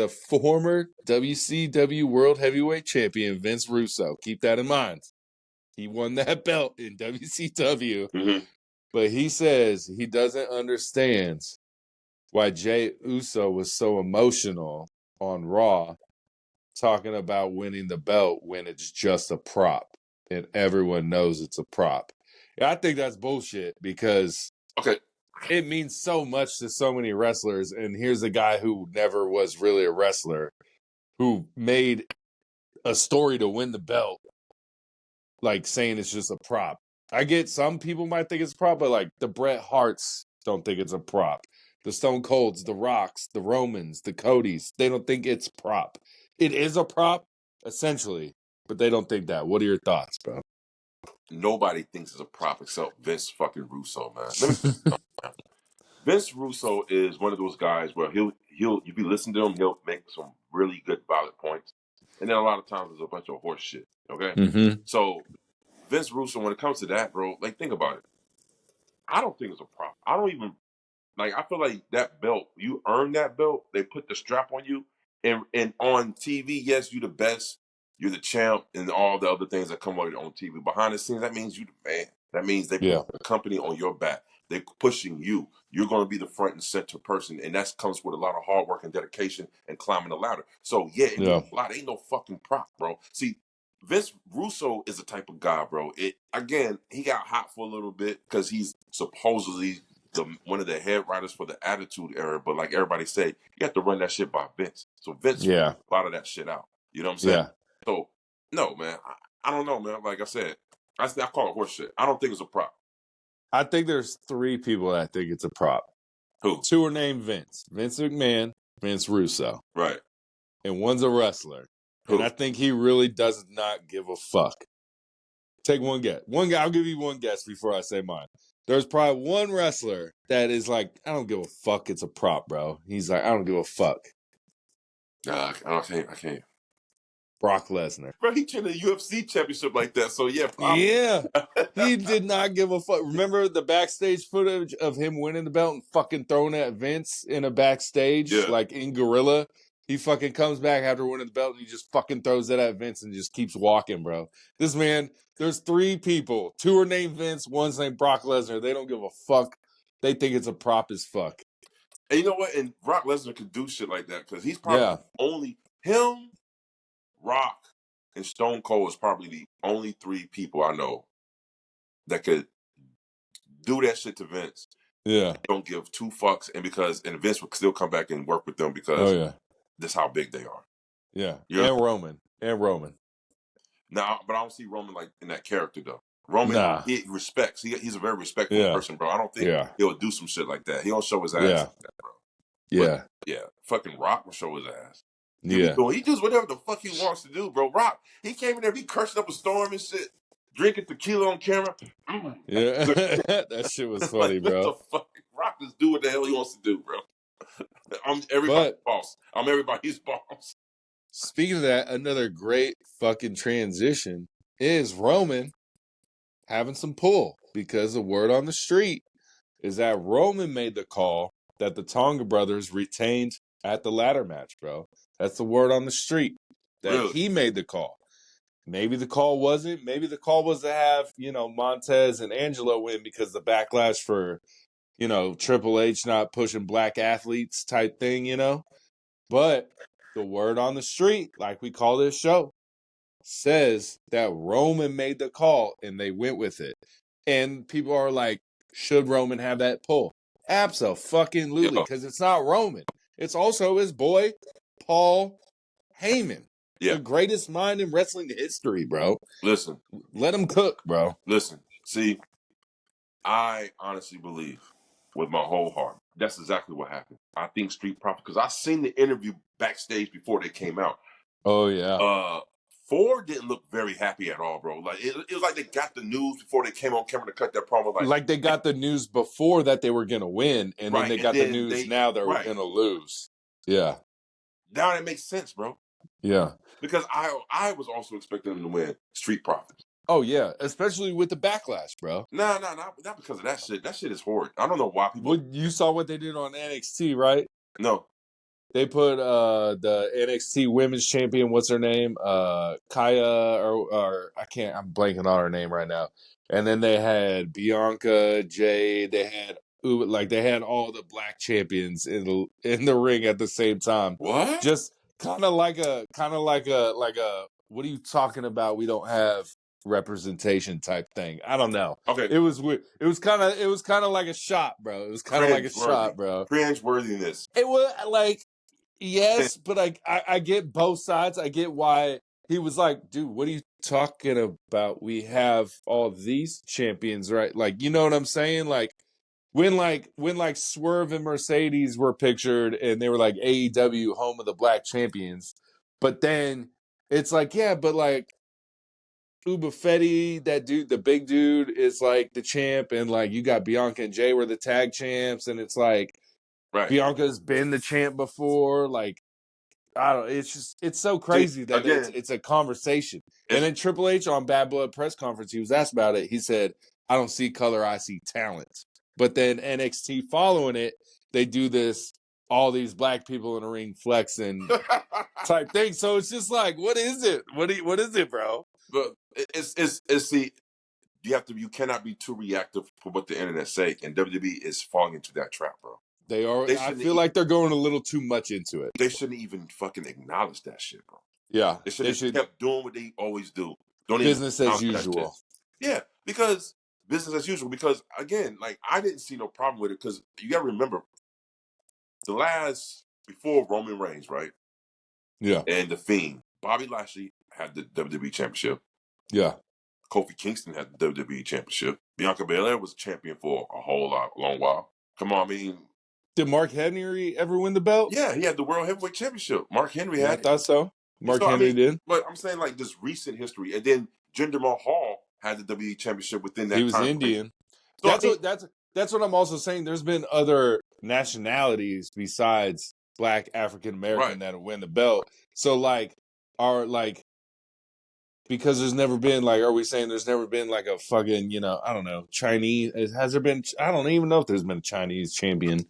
former WCW World Heavyweight Champion, Vince Russo. Keep that in mind. He won that belt in WCW. Mm-hmm. But he says he doesn't understand why Jey Uso was so emotional on Raw talking about winning the belt when it's just a prop and everyone knows it's a prop. I think that's bullshit because it means so much to so many wrestlers, and here's a guy who never was really a wrestler who made a story to win the belt, like saying it's just a prop. I get some people might think it's a prop, but like the Bret Harts don't think it's a prop. The Stone Colds, the Rocks, the Romans, the Codys, they don't think it's prop. It is a prop, essentially, but they don't think that. What are your thoughts, bro? Nobody thinks it's a prop except Vince fucking Russo, man. Vince Russo is one of those guys where he'll if you listen to him, he'll make some really good valid points. And then a lot of times there's a bunch of horse shit, okay? Mm-hmm. So Vince Russo, when it comes to that, bro, like, think about it. I don't think it's a prop. I don't even, I feel like that belt, you earn that belt, they put the strap on you, and on TV, yes, you're the best, you're the champ, and all the other things that come out on TV. Behind the scenes, that means you the man. That means they put the company on your back. They're pushing you. You're going to be the front and center person, and that comes with a lot of hard work and dedication and climbing the ladder. So, it means a lot. Ain't no fucking prop, bro. See, Vince Russo is the type of guy, bro. He got hot for a little bit because he's supposedly one of the head writers for the Attitude Era. But like everybody said, you have to run that shit by Vince. So Vince a lot of that shit out. You know what I'm saying? Yeah. So, no, man. I don't know, man. Like I said, I call it horse shit. I don't think it's a prop. I think there's 3 people that think it's a prop. Who? 2 are named Vince. Vince McMahon, Vince Russo. Right. And one's a wrestler. Who? And I think he really does not give a fuck. Take one guess. I'll give you one guess before I say mine. There's probably one wrestler that is like, I don't give a fuck, it's a prop, bro. He's like, I don't give a fuck. Nah, I can't. Brock Lesnar. Bro, he trained a UFC championship like that, so yeah, probably. Yeah. He did not give a fuck. Remember the backstage footage of him winning the belt and fucking throwing it at Vince in a backstage, like in Gorilla? He fucking comes back after winning the belt and he just fucking throws it at Vince and just keeps walking, bro. This man, there's 3 people. 2 are named Vince, one's named Brock Lesnar. They don't give a fuck. they think it's a prop as fuck. And you know what? And Brock Lesnar could do shit like that because he's probably only him, Rock, and Stone Cold is probably the only 3 people I know that could do that shit to Vince. Yeah. Don't give 2 fucks, and Vince would still come back and work with them because that's how big they are. Yeah. Yeah. And Roman. Now, but I don't see Roman like in that character though. Roman, he respects. He's a very respectful person, bro. I don't think he'll do some shit like that. He don't show his ass like that, bro. But, fucking Rock will show his ass. He does whatever the fuck he wants to do, bro. Rock, he came in there, he cursed up a storm and shit, drinking tequila on camera. Yeah, that shit was funny, like, bro. What the fuck? Rock just do what the hell he wants to do, bro. I'm everybody's boss. I'm everybody's boss. Speaking of that, another great fucking transition is Roman having some pull because the word on the street is that Roman made the call that the Tonga brothers retained at the ladder match, bro. That's the word on the street. That he made the call. Maybe the call wasn't. Maybe the call was to have, Montez and Angelo win because the backlash for, Triple H not pushing black athletes type thing, But the word on the street, like we call this show, says that Roman made the call and they went with it. And people are like, should Roman have that pull? Abso-fucking-lutely, because it's not Roman. It's also his boy, Paul Heyman. Yeah. The greatest mind in wrestling history, bro. Listen. Let him cook, bro. Listen. See, I honestly believe with my whole heart that's exactly what happened. I think Street Profits, because I seen the interview backstage before they came out. Oh, yeah. Ford didn't look very happy at all, bro. Like it was like they got the news before they came on camera to cut that promo. Like they got the news before that they were gonna win, and then they got the news now they're gonna lose. Yeah. Now that makes sense, bro. Yeah. Because I was also expecting them to win Street Profits. Oh yeah, especially with the backlash, bro. No, not because of that shit. That shit is horrid. I don't know why people. Well, you saw what they did on NXT, right? No. They put the NXT Women's Champion, what's her name? Kaya, or I can't, I'm blanking on her name right now. And then they had Bianca, Jade, they had all the black champions in the ring at the same time. What? Just kind of like a what are you talking about? We don't have representation type thing. I don't know. Okay. It was weird. It was kind of like a shot, bro. It was kind of like a shot, bro. Cringe-worthiness. It was like, yes, but I get both sides. I get why he was like, dude, what are you talking about? We have all these champions, right? Like, you know what I'm saying? Like when Swerve and Mercedes were pictured and they were like AEW home of the black champions, but then it's like, yeah, but like Uba Fetty, that dude, the big dude, is like the champ, and like you got Bianca and Jay were the tag champs, and it's like Bianca's been the champ before. Like, I don't. It's so crazy that it's a conversation. And then Triple H on Bad Blood press conference, he was asked about it. He said, "I don't see color, I see talent." But then NXT following it, they do this. All these black people in the ring flexing type thing. So it's just like, what is it? What is it, bro? But see, you cannot be too reactive for what the internet say, and WWE is falling into that trap, bro. They are. I feel like they're going a little too much into it. They shouldn't even fucking acknowledge that shit, bro. Yeah, they should have kept doing what they always do. Business as usual. Yeah, because business as usual. Because again, like I didn't see no problem with it. Because you got to remember, before Roman Reigns, right? Yeah, and the Fiend, Bobby Lashley had the WWE Championship. Yeah. Kofi Kingston had the WWE Championship. Bianca Belair was champion for a long while. Come on, I mean. Did Mark Henry ever win the belt? Yeah, he had the World Heavyweight Championship. Mark Henry had it. I thought so. Mark Henry did. But I'm saying like this recent history. And then Jinder Mahal had the WWE Championship within that time. He was Indian. So that's what I'm also saying. There's been other nationalities besides Black African American that win the belt. So because there's never been are we saying there's never been like a fucking, I don't know, Chinese? Has there been? I don't even know if there's been a Chinese champion.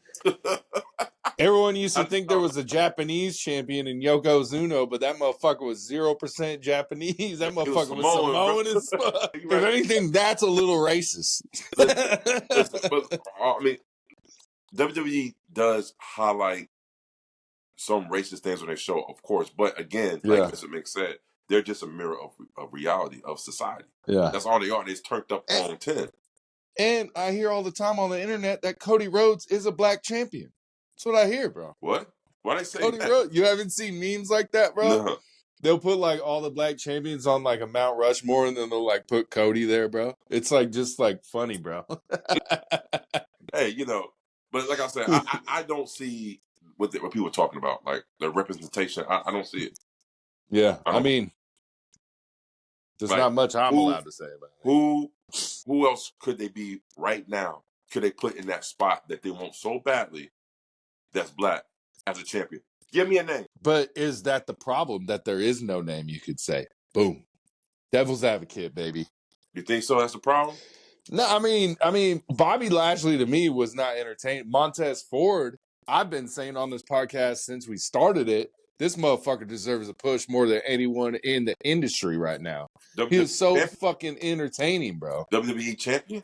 Everyone used to think there was a Japanese champion in Yokozuna, but that motherfucker was 0% Japanese. That motherfucker was Samoan as fuck. If anything, that's a little racist. But I mean, WWE does highlight some racist things on their show, of course, but again, like Mr. Mick said, they're just a mirror of reality of society. Yeah, that's all they are. They're turned up on 10. And I hear all the time on the internet that Cody Rhodes is a black champion. That's what I hear, bro. What? Why they say Cody that? Rhodes? You haven't seen memes like that, bro? No. They'll put like all the black champions on like a Mount Rushmore, and then they'll like put Cody there, bro. It's like just like funny, bro. Hey, but like I said, I don't see what people are talking about, like the representation. I don't see it. Yeah, I mean, there's not much I'm allowed to say about it. Who else could they be right now? Could they put in that spot that they want so badly that's black as a champion? Give me a name. But is that the problem, that there is no name you could say? Boom. Devil's advocate, baby. You think so? That's the problem? No, I mean, Bobby Lashley to me was not entertaining. Montez Ford, I've been saying on this podcast since we started it, this motherfucker deserves a push more than anyone in the industry right now. He was so fucking entertaining, bro. WWE champion?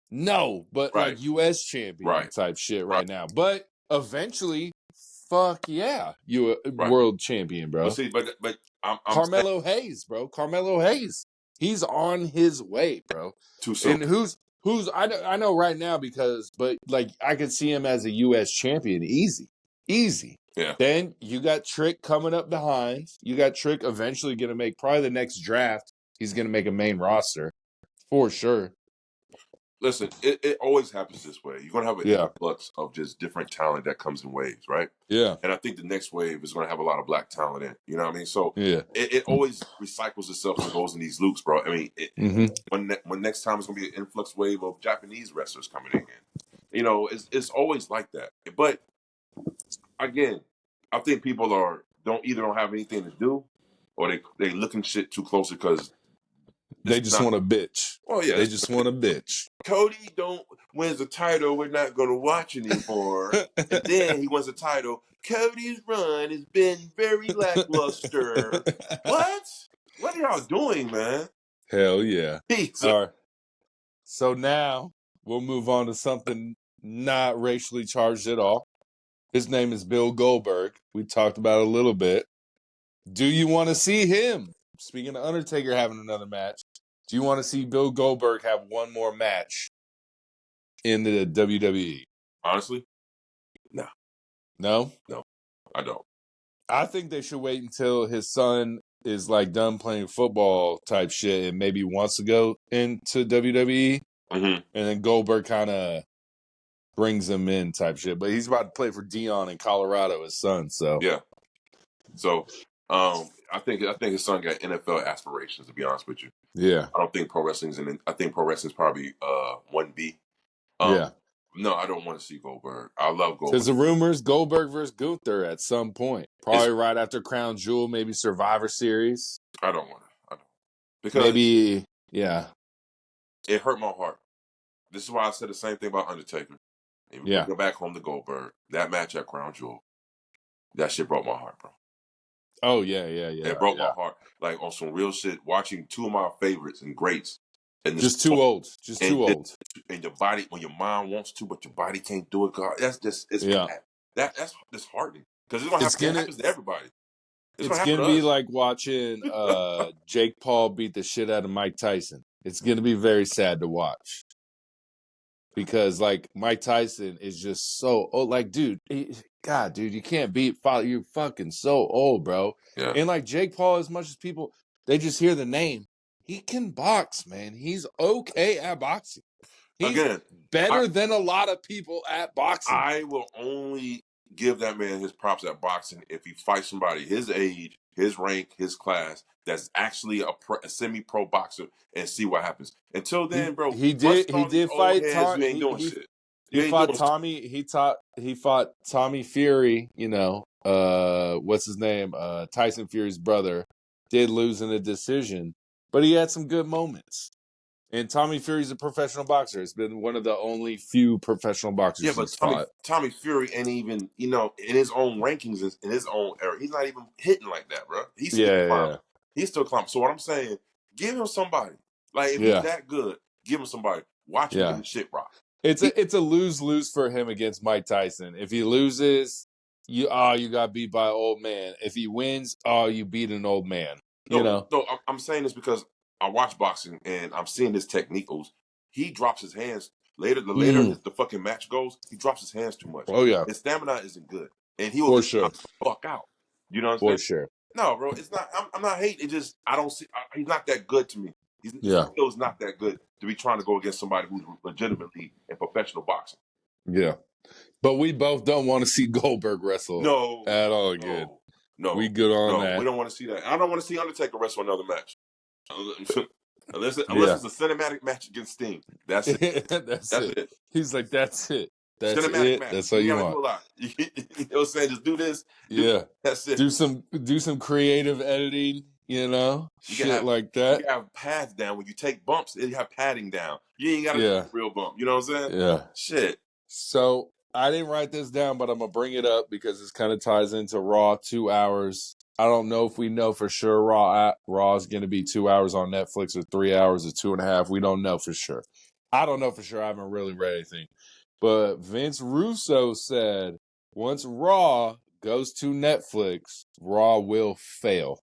No, but like U.S. champion type shit right now. But eventually, fuck yeah, you a world champion, bro. Well, see, but I'm Carmelo Hayes, bro. Carmelo Hayes. He's on his way, bro. Too soon. And who's I know right now but like I could see him as a U.S. champion easy. Yeah. Then you got Trick coming up behind. You got Trick eventually going to make probably the next draft. He's going to make a main roster for sure. Listen, it always happens this way. You're going to have an influx of just different talent that comes in waves, right? Yeah. And I think the next wave is going to have a lot of black talent in. You know what I mean? So it always recycles itself and goes in these loops, bro. I mean, when next time it's going to be an influx wave of Japanese wrestlers coming in. It's always like that. But again, I think people don't have anything to do, or they looking shit too closely because they just want to bitch. Oh yeah, they just want to bitch. Cody wins the title. We're not going to watch anymore. And then he wins the title. Cody's run has been very lackluster. What? What are y'all doing, man? Hell yeah. Pizza. All right. So now we'll move on to something not racially charged at all. His name is Bill Goldberg. We talked about it a little bit. Do you want to see him? Speaking of Undertaker having another match, do you want to see Bill Goldberg have one more match in the WWE? Honestly, no. No? No, I don't. I think they should wait until his son is like done playing football type shit and maybe wants to go into WWE. Mm-hmm. And then Goldberg kind of brings him in type shit. But he's about to play for Dion in Colorado, his son. So yeah. So I think his son got NFL aspirations, to be honest with you. Yeah. I don't think pro wrestling's I think pro wrestling's probably 1B. No, I don't want to see Goldberg. I love Goldberg. There's the rumors Goldberg versus Gunther at some point. Probably right after Crown Jewel, maybe Survivor Series. I don't want to. I don't. Because maybe, yeah. It hurt my heart. This is why I said the same thing about Undertaker. And we go back home to Goldberg. That match at Crown Jewel, that shit broke my heart, bro. Oh, yeah. It broke my heart. Like, on some real shit, watching two of my favorites and greats. And just too old. Just too old. And your body, when your mind wants to, but your body can't do it, God, that's just, it's bad. That's disheartening. Because it's going to happen to everybody. It's going to be like watching Jake Paul beat the shit out of Mike Tyson. It's going to be very sad to watch. Because, like, Mike Tyson is just so old. Like, dude, God, dude, you can't beat Father. You're fucking so old, bro. Yeah. And, like, Jake Paul, as much as people, they just hear the name, he can box, man. He's okay at boxing. He's better than a lot of people at boxing. I will only give that man his props at boxing if he fights somebody his age, his rank, his class, that's actually a semi-pro boxer, and see what happens. Until then, bro, he did fight Tommy. You ain't doing shit. He fought Tommy. He fought Tommy Fury. What's his name? Tyson Fury's brother. Did lose in a decision, but he had some good moments. And Tommy Fury's a professional boxer. It's been one of the only few professional boxers. Yeah, but Tommy Fury ain't even, in his own rankings, in his own era, he's not even hitting like that, bro. He's still climbing. He's still climbing. So what I'm saying, give him somebody. Like, if he's that good, give him somebody. Watch him get his shit rocked. It's a lose-lose for him against Mike Tyson. If he loses, you got beat by an old man. If he wins, you beat an old man. No, I'm saying this because I watch boxing and I'm seeing this technique. He drops his hands later. The later the fucking match goes, he drops his hands too much. Oh yeah, his stamina isn't good, and he will for get sure. the fuck out. You know what I'm saying? For sure. No, bro, it's not. I'm not hating. It just I don't see. He's not that good to me. His skills not that good to be trying to go against somebody who's legitimately in professional boxing. Yeah, but we both don't want to see Goldberg wrestle. No, at all. Good. No, we good on that. We don't want to see that. I don't want to see Undertaker wrestle another match. Unless it's a cinematic match against Sting. That's it. that's it. He's like, that's it. That's cinematic it. Match. That's all you want. Do a lot. You know what I'm saying? Just do this. That's it. Do some creative editing. Shit like that. You have pads down. When you take bumps, you have padding down. You ain't got to do a real bump. You know what I'm saying? Yeah. Shit. So I didn't write this down, but I'm going to bring it up because this kind of ties into Raw 2 hours. I don't know if we know for sure Raw is going to be 2 hours on Netflix or 3 hours or 2.5. We don't know for sure. I don't know for sure. I haven't really read anything. But Vince Russo said once Raw goes to Netflix, Raw will fail.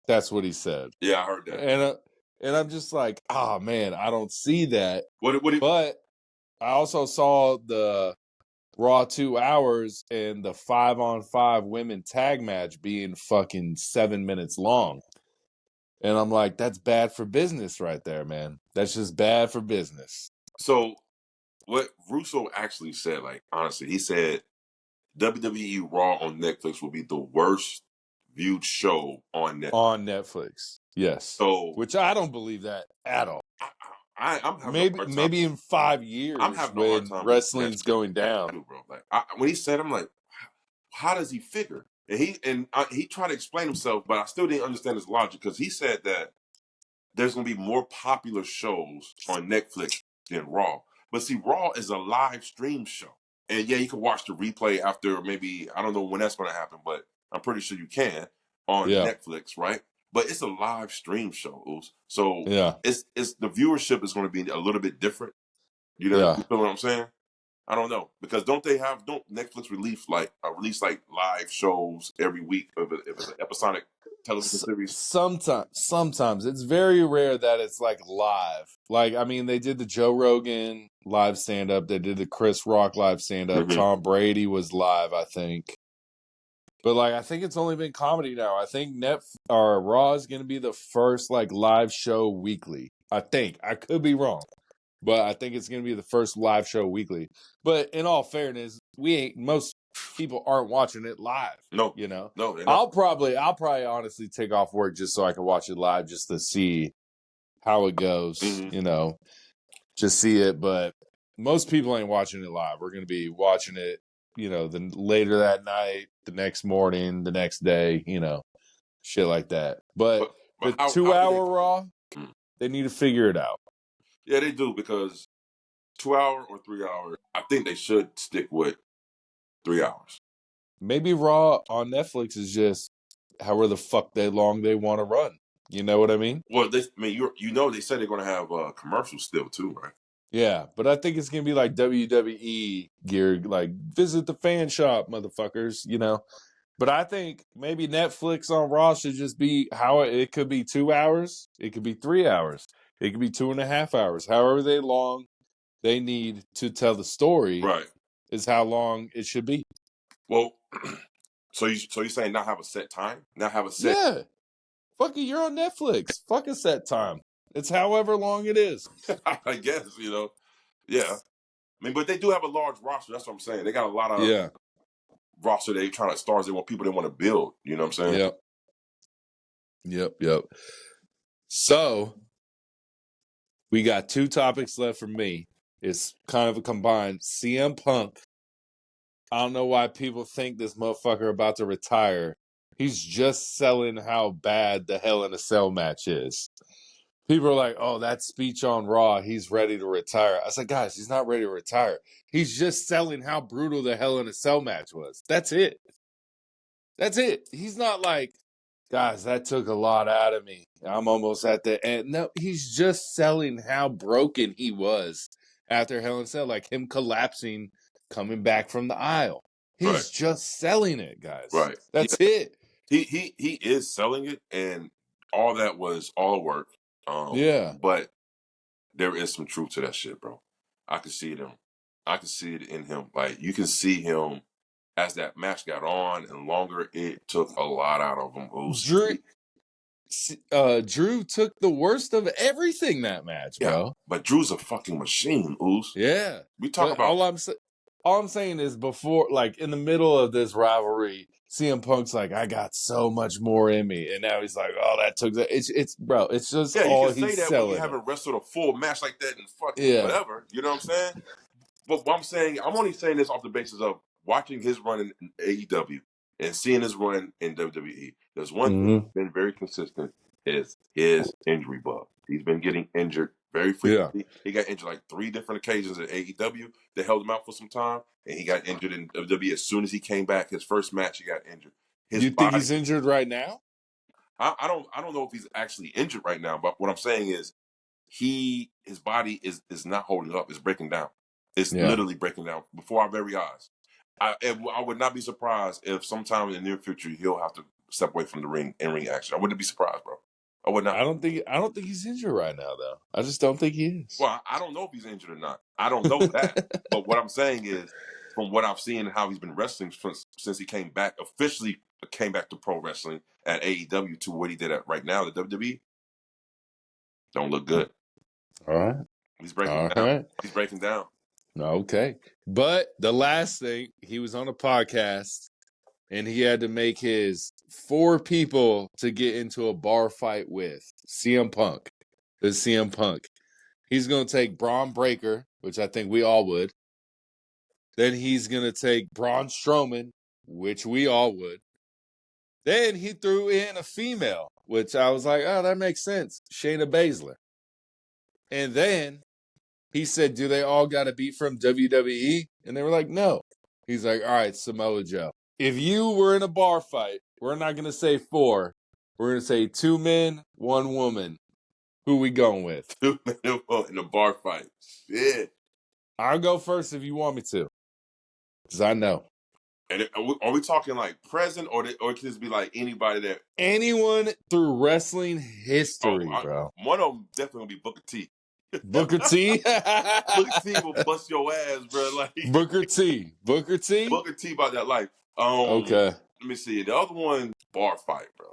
That's what he said. Yeah, I heard that. And I'm just like, man, I don't see that. But I also saw the Raw 2 hours and the 5-on-5 women tag match being fucking 7 minutes long. And I'm like, that's bad for business right there, man. That's just bad for business. So what Russo actually said, like, honestly, he said WWE Raw on Netflix will be the worst viewed show on Netflix. On Netflix, yes. So, which I don't believe that at all. I'm having maybe in 5 years I'm having when a hard time wrestling's going down. Too, bro. Like when he said, I'm like, how does he figure? And he tried to explain himself, but I still didn't understand his logic because he said that there's going to be more popular shows on Netflix than Raw. But see, Raw is a live stream show. And yeah, you can watch the replay after maybe, I don't know when that's going to happen, but I'm pretty sure you can on Netflix, right? But it's a live stream show, Oos. So it's the viewership is going to be a little bit different. You know what I'm saying? I don't know, because don't Netflix release like live shows every week if it's an episodic television series? Sometimes it's very rare that it's like live. Like, I mean, they did the Joe Rogan live stand up, they did the Chris Rock live stand up. Tom Brady was live, I think. But like, I think it's only been comedy now. I think Raw is going to be the first like live show weekly. I think I could be wrong. But I think it's going to be the first live show weekly. But in all fairness, most people aren't watching it live. No, No, they're not. I'll probably honestly take off work just so I can watch it live, just to see how it goes. Just see it. But most people ain't watching it live. We're going to be watching it, the later that night, the next morning, the next day, shit like that. But the 2 hour Raw, they need to figure it out. Yeah, they do, because 2 hour or 3 hours, I think they should stick with 3 hours. Maybe Raw on Netflix is just however the fuck long they want to run. You know what I mean? Well, they said they're going to have commercials still too, right? Yeah, but I think it's going to be like WWE gear, like visit the fan shop, motherfuckers, But I think maybe Netflix on Raw should just be it could be 2 hours. It could be 3 hours. It could be 2.5 hours. However long they need to tell the story, is how long it should be. Well, so you're saying not have a set time? Not have a set? Yeah. Fuck it, you're on Netflix. Fuck a set time. It's however long it is. I guess, Yeah. I mean, but they do have a large roster. That's what I'm saying. They got a lot of roster they trying to stars. They want people they want to build. You know what I'm saying? Yep. So we got 2 topics left for me. It's kind of a combined CM Punk. I don't know why people think this motherfucker about to retire. He's just selling how bad the Hell in a Cell match is. People are like, oh, that speech on Raw, he's ready to retire. I was like, guys, he's not ready to retire. He's just selling how brutal the Hell in a Cell match was. That's it. He's not like, guys, that took a lot out of me. I'm almost at the end. No, he's just selling how broken he was after Hell in a Cell, like him collapsing, coming back from the aisle. He's just selling it, guys. Right. That's it. He is selling it, and all that was all work. But there is some truth to that shit, bro. I can see it in him. I can see it in him. Like, you can see him as that match got on and longer. It took a lot out of him. Drew took the worst of everything that match, bro. But Drew's a fucking machine, Oos. Yeah. We talk about all I'm saying is before, like in the middle of this rivalry, CM Punk's like, I got so much more in me, and now he's like, oh, that took that. It's bro. It's just all you can he's say that selling. when you haven't wrestled a full match like that and fucking whatever. You know what I'm saying? But what I'm saying, I'm only saying this off the basis of watching his run in AEW and seeing his run in WWE. There's one thing that's been very consistent is his injury bug. He's been getting injured very frequently. Yeah. He got injured like 3 different occasions at AEW. They held him out for some time, and he got injured in WWE. As soon as he came back, his first match, he got injured. You think he's injured right now? I don't know if he's actually injured right now, but what I'm saying is his body is not holding up. It's breaking down. It's literally breaking down before our very eyes. I would not be surprised if sometime in the near future he'll have to step away from the ring action. I wouldn't be surprised, bro. I would not. I don't think he's injured right now, though. I just don't think he is. Well, I don't know if he's injured or not. I don't know that. But what I'm saying is, from what I've seen and how he's been wrestling since he officially came back to pro wrestling at AEW to what he did at right now, the WWE, don't look good. All right. He's breaking down. Right. He's breaking down. Okay. But the last thing, he was on a podcast and he had to make his 4 people to get into a bar fight with CM Punk. The CM Punk. He's going to take Braun Breaker, which I think we all would. Then he's going to take Braun Strowman, which we all would. Then he threw in a female, which I was like, oh, that makes sense. Shayna Baszler. And then he said, do they all got to be from WWE? And they were like, no. He's like, all right, Samoa Joe. If you were in a bar fight, we're not going to say 4. We're going to say 2 men, 1 woman. Who we going with? 2 men in a bar fight. Shit. I'll go first if you want me to. Because I know. And are we talking like present or could this be like anybody that... Anyone through wrestling history, bro. One of them definitely going to be Booker T. Booker T? Booker T will bust your ass, bro. Like Booker T. Booker T? Booker T about that life. Okay. Let me see. The other one, bar fight, bro.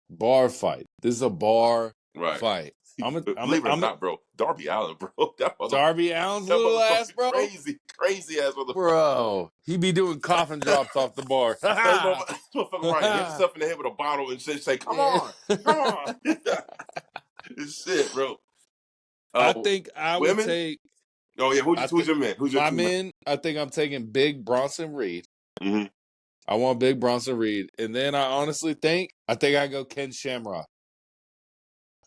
Bar fight. This is a bar fight. Believe it or not, bro. Darby Allin, bro. Darby Allin's little ass, bro. Crazy ass motherfucker. Bro, he be doing coffin drops off the bar. Motherfucker right, hit himself in the head with a bottle and say, "Come on, come on." It's shit, bro. I think I would take. Oh yeah, who's your man? Who's your my man? I think I'm taking Big Bronson Reed. Mm-hmm. I want Big Bronson Reed, and then I honestly think I go Ken Shamrock.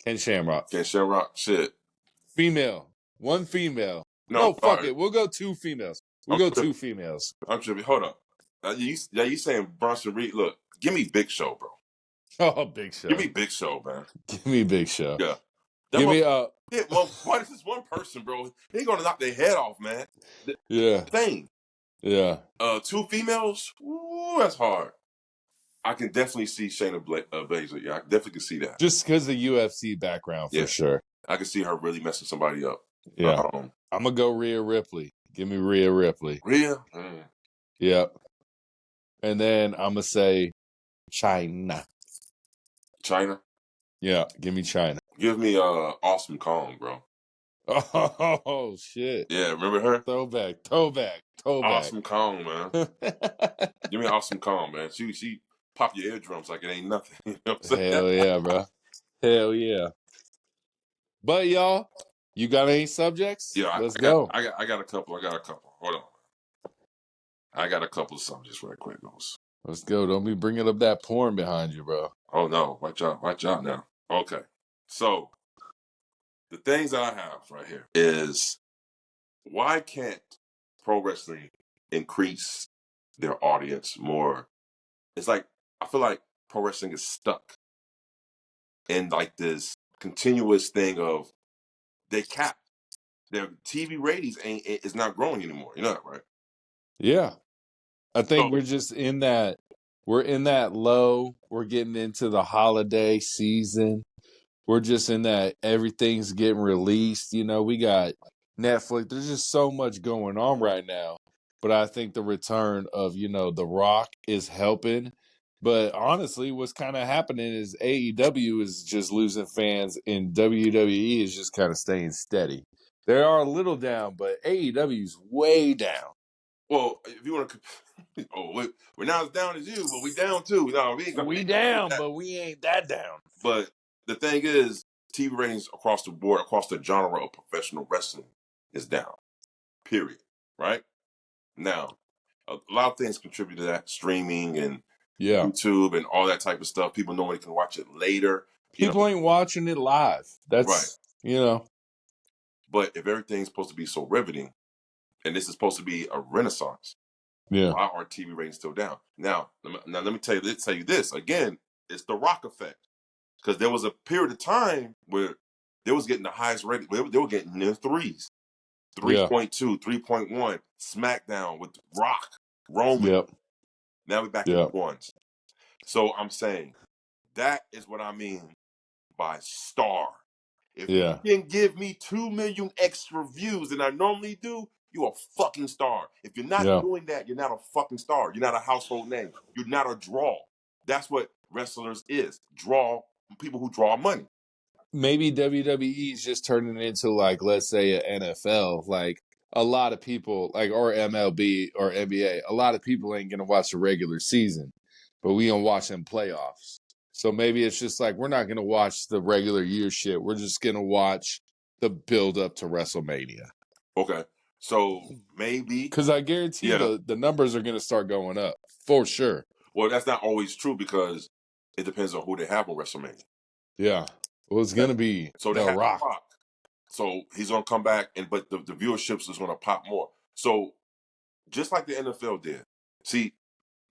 Ken Shamrock, shit. Female, 1 female. No, fuck it. We'll go 2 females. We'll go 2 females. I'm tripping. Hold up. You saying Bronson Reed? Look, give me Big Show, bro. Oh, Big Show. Give me Big Show, man. Give me Big Show. Yeah. Give me why is this one person, bro? He ain't gonna knock their head off, man. Yeah. Thing. Yeah. 2 females. Ooh, that's hard. I can definitely see Shayna Baszler. Yeah, I definitely can see that. Just because the UFC background, for sure. I can see her really messing somebody up. Yeah. I'm going to go Rhea Ripley. Give me Rhea Ripley. Rhea? Yep. And then I'm going to say China. China? Yeah, give me China. Give me Awesome Kong, bro. Oh, shit. Yeah, remember her? Throwback. Awesome Kong, man. Give me Awesome Kong, man. She pop your eardrums like it ain't nothing. You know what I'm saying? Hell yeah, bro. Hell yeah. But y'all, you got any subjects? Yeah, let's go. I got a couple. Hold on. I got a couple of subjects right quick, guys. Let's go. Don't be bringing up that porn behind you, bro. Oh no, watch out now. Okay, so the things that I have right here is why can't pro wrestling increase their audience more? It's like I feel like pro wrestling is stuck in like this continuous thing of they cap their TV ratings is not growing anymore. You know that, right? Yeah. I think So, we're just we're in that low. We're getting into the holiday season. We're just in that everything's getting released. You know, we got Netflix. There's just so much going on right now. But I think the return of, The Rock is helping. But honestly, what's kind of happening is AEW is just losing fans and WWE is just kind of staying steady. They are a little down, but AEW is way down. well, if you want to, we're not as down as you, but we down too. No, We down, but we ain't that down. But the thing is, TV ratings across the board, across the genre of professional wrestling, is down. Period. Right? Now, a lot of things contribute to that. Streaming and YouTube and all that type of stuff. People know they can watch it later. People ain't watching it live. That's right. But if everything's supposed to be so riveting, and this is supposed to be a renaissance, why are TV ratings still down? Now let me tell you this again. It's the Rock effect, because there was a period of time where they was getting the highest rating. They were getting in the threes, 3.2, 3.1. SmackDown with Rock, Roman. Yep. Now we're back in the ones. So I'm saying that is what I mean by star. If you can give me 2 million extra views than I normally do, you're a fucking star. If you're not doing that, you're not a fucking star. You're not a household name. You're not a draw. That's what wrestlers is. Draw, people who draw money. Maybe WWE is just turning it into, like, let's say an NFL. Like, a lot of people, like, or MLB or NBA, a lot of people ain't going to watch the regular season, but we going to watch them playoffs. So maybe it's just like, we're not going to watch the regular year shit. We're just going to watch the build up to WrestleMania. Okay. So maybe. Because I guarantee the numbers are going to start going up for sure. Well, that's not always true, because it depends on who they have on WrestleMania. Yeah. Well, it's going to be The Rock. So he's going to come back, but the viewership is going to pop more. So just like the NFL did. See,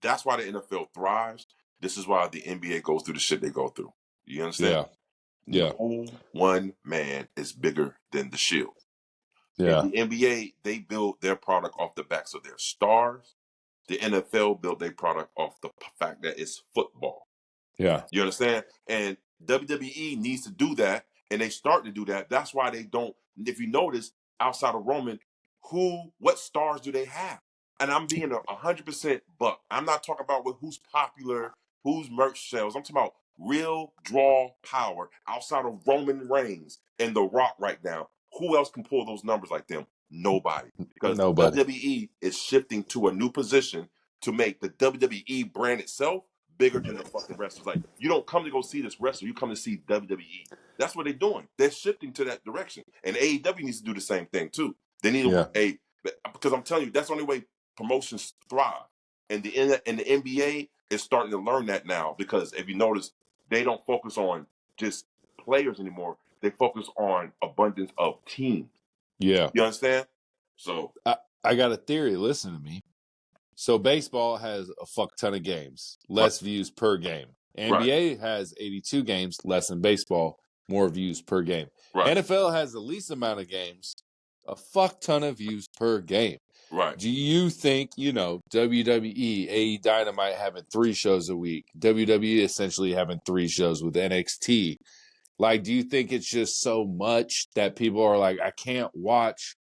that's why the NFL thrives. This is why the NBA goes through the shit they go through. You understand? Yeah. No one man is bigger than the Shield. Yeah. In the NBA, they build their product off the backs of their stars. The NFL built their product off the fact that it's football. Yeah. You understand? And WWE needs to do that, and they start to do that. That's why they don't. If you notice, outside of Roman, what stars do they have? And I'm being 100% buck. I'm not talking about who's popular, whose merch sells. I'm talking about real draw power outside of Roman Reigns and The Rock right now. Who else can pull those numbers like them? Nobody. Because WWE is shifting to a new position to make the WWE brand itself bigger than the fucking wrestlers. Like, you don't come to go see this wrestler, you come to see WWE. That's what they're doing. They're shifting to that direction. And AEW needs to do the same thing too. They need because I'm telling you, that's the only way promotions thrive. And the NBA is starting to learn that now, because if you notice, they don't focus on just players anymore. They focus on abundance of teams. Yeah. You understand? So I got a theory. Listen to me. So baseball has a fuck ton of games, less views per game. NBA has 82 games, less than baseball, more views per game. NFL has the least amount of games, a fuck ton of views per game. Do you think, WWE, AE Dynamite having 3 shows a week, WWE essentially having 3 shows with NXT, like, do you think it's just so much that people are like, I can't watch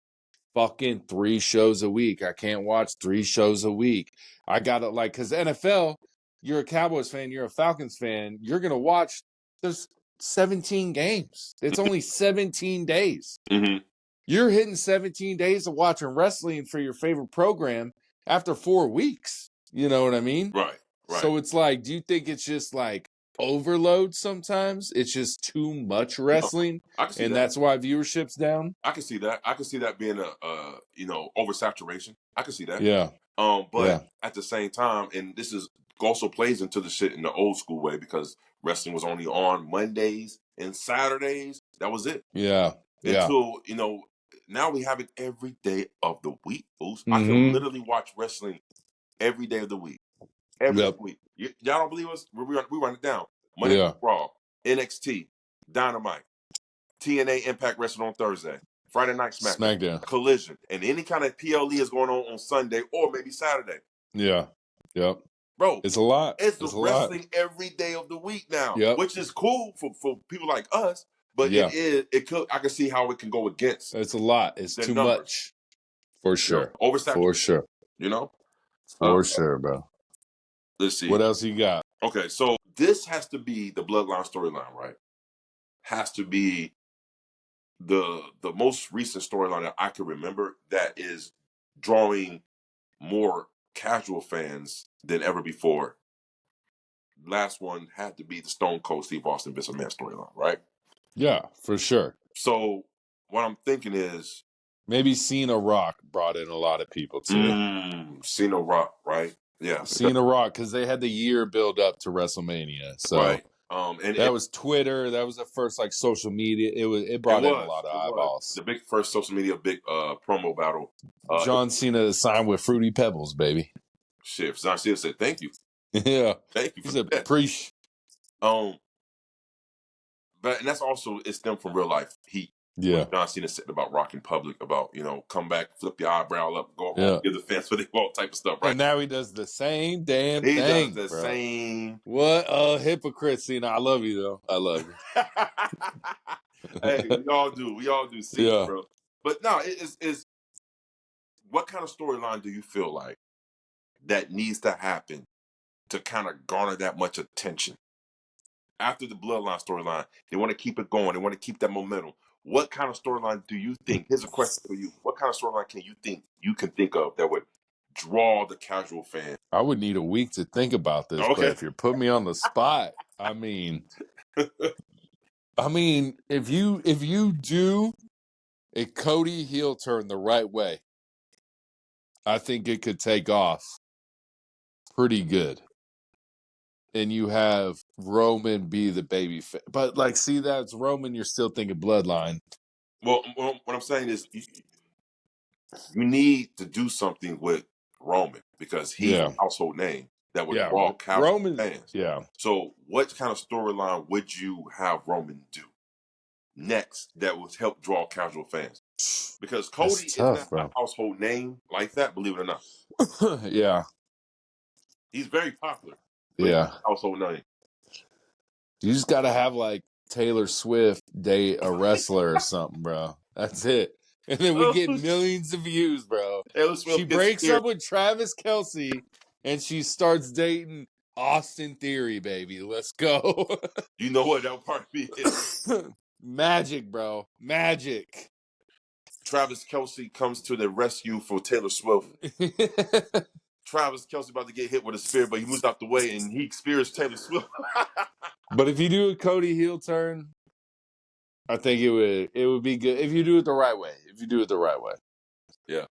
fucking 3 shows a week. I can't watch 3 shows a week. I gotta, like, because NFL, you're a Cowboys fan, you're a Falcons fan, you're gonna watch, there's 17 games. It's only 17 days. Mm-hmm. You're hitting 17 days of watching wrestling for your favorite program after 4 weeks. You know what I mean? Right. So it's like, do you think it's just like overload sometimes? It's just too much wrestling, and that's why viewership's down? I can see that. I can see that being a oversaturation. I can see that. Yeah. But at the same time, and this is also plays into the shit in the old school way, because wrestling was only on Mondays and Saturdays. That was it. Yeah. Until, now we have it every day of the week, Boost. I can literally watch wrestling every day of the week. Every week. Y'all don't believe us? We run it down. Monday Night Raw, NXT, Dynamite, TNA Impact Wrestling on Thursday, Friday Night SmackDown. Collision. And any kind of PLE is going on Sunday or maybe Saturday. Yeah. Yep. Bro, it's a lot. It's wrestling every day of the week now, which is cool for people like us. But it could. I can see how it can go against. It's a lot. It's too much. For sure. Oversaturated. For sure. You know? For sure, bro. Let's see. What else you got? Okay, so this has to be the Bloodline storyline, right? Has to be the most recent storyline that I can remember that is drawing more casual fans than ever before. Last one had to be the Stone Cold Steve Austin Vince McMahon storyline, right? Yeah, for sure. So what I'm thinking is maybe Cena Rock brought in a lot of people too. Cena Rock, right? Yeah, Cena Rock, because they had the year build up to WrestleMania. So right. And that was Twitter. That was the first like social media. It brought in a lot of eyeballs. The big first social media promo battle. John Cena signed with Fruity Pebbles, baby. Shit, John Cena said thank you. Yeah, thank you. He said preach. But and that's also it stemmed from real life heat. Yeah, John Cena said about Rock in public, about come back, flip your eyebrow up, go home, give the fans what they want, type of stuff, right? And now he does the same damn thing. He does the same. What a hypocrite, Cena. I love you though. I love you. Hey, we all do, Cena, bro. But no, it's what kind of storyline do you feel like that needs to happen to kind of garner that much attention? After the Bloodline storyline, they want to keep it going. They want to keep that momentum. What kind of storyline do you think? Here's a question for you. What kind of storyline can you think of that would draw the casual fan? I would need a week to think about this, but if you're putting me on the spot, I mean, if you do a Cody heel turn the right way, I think it could take off pretty good. And you have Roman be the baby face. But, like, see, that's Roman, you're still thinking Bloodline. Well, what I'm saying is you need to do something with Roman because he's a household name that would draw casual fans. Yeah. So what kind of storyline would you have Roman do next that would help draw casual fans? Because Cody is not a household name like that, believe it or not. Yeah. He's very popular. Yeah. Household name. You just got to have like Taylor Swift date a wrestler or something, bro. That's it. And then we get millions of views, bro. Taylor Swift she breaks up with Travis Kelce and she starts dating Austin Theory, baby. Let's go. You know what that part is? Magic, bro. Magic. Travis Kelce comes to the rescue for Taylor Swift. Travis Kelce about to get hit with a spear, but he moves out the way and he spears Taylor Swift. But if you do a Cody heel turn, I think it would be good if you do it the right way. Yeah.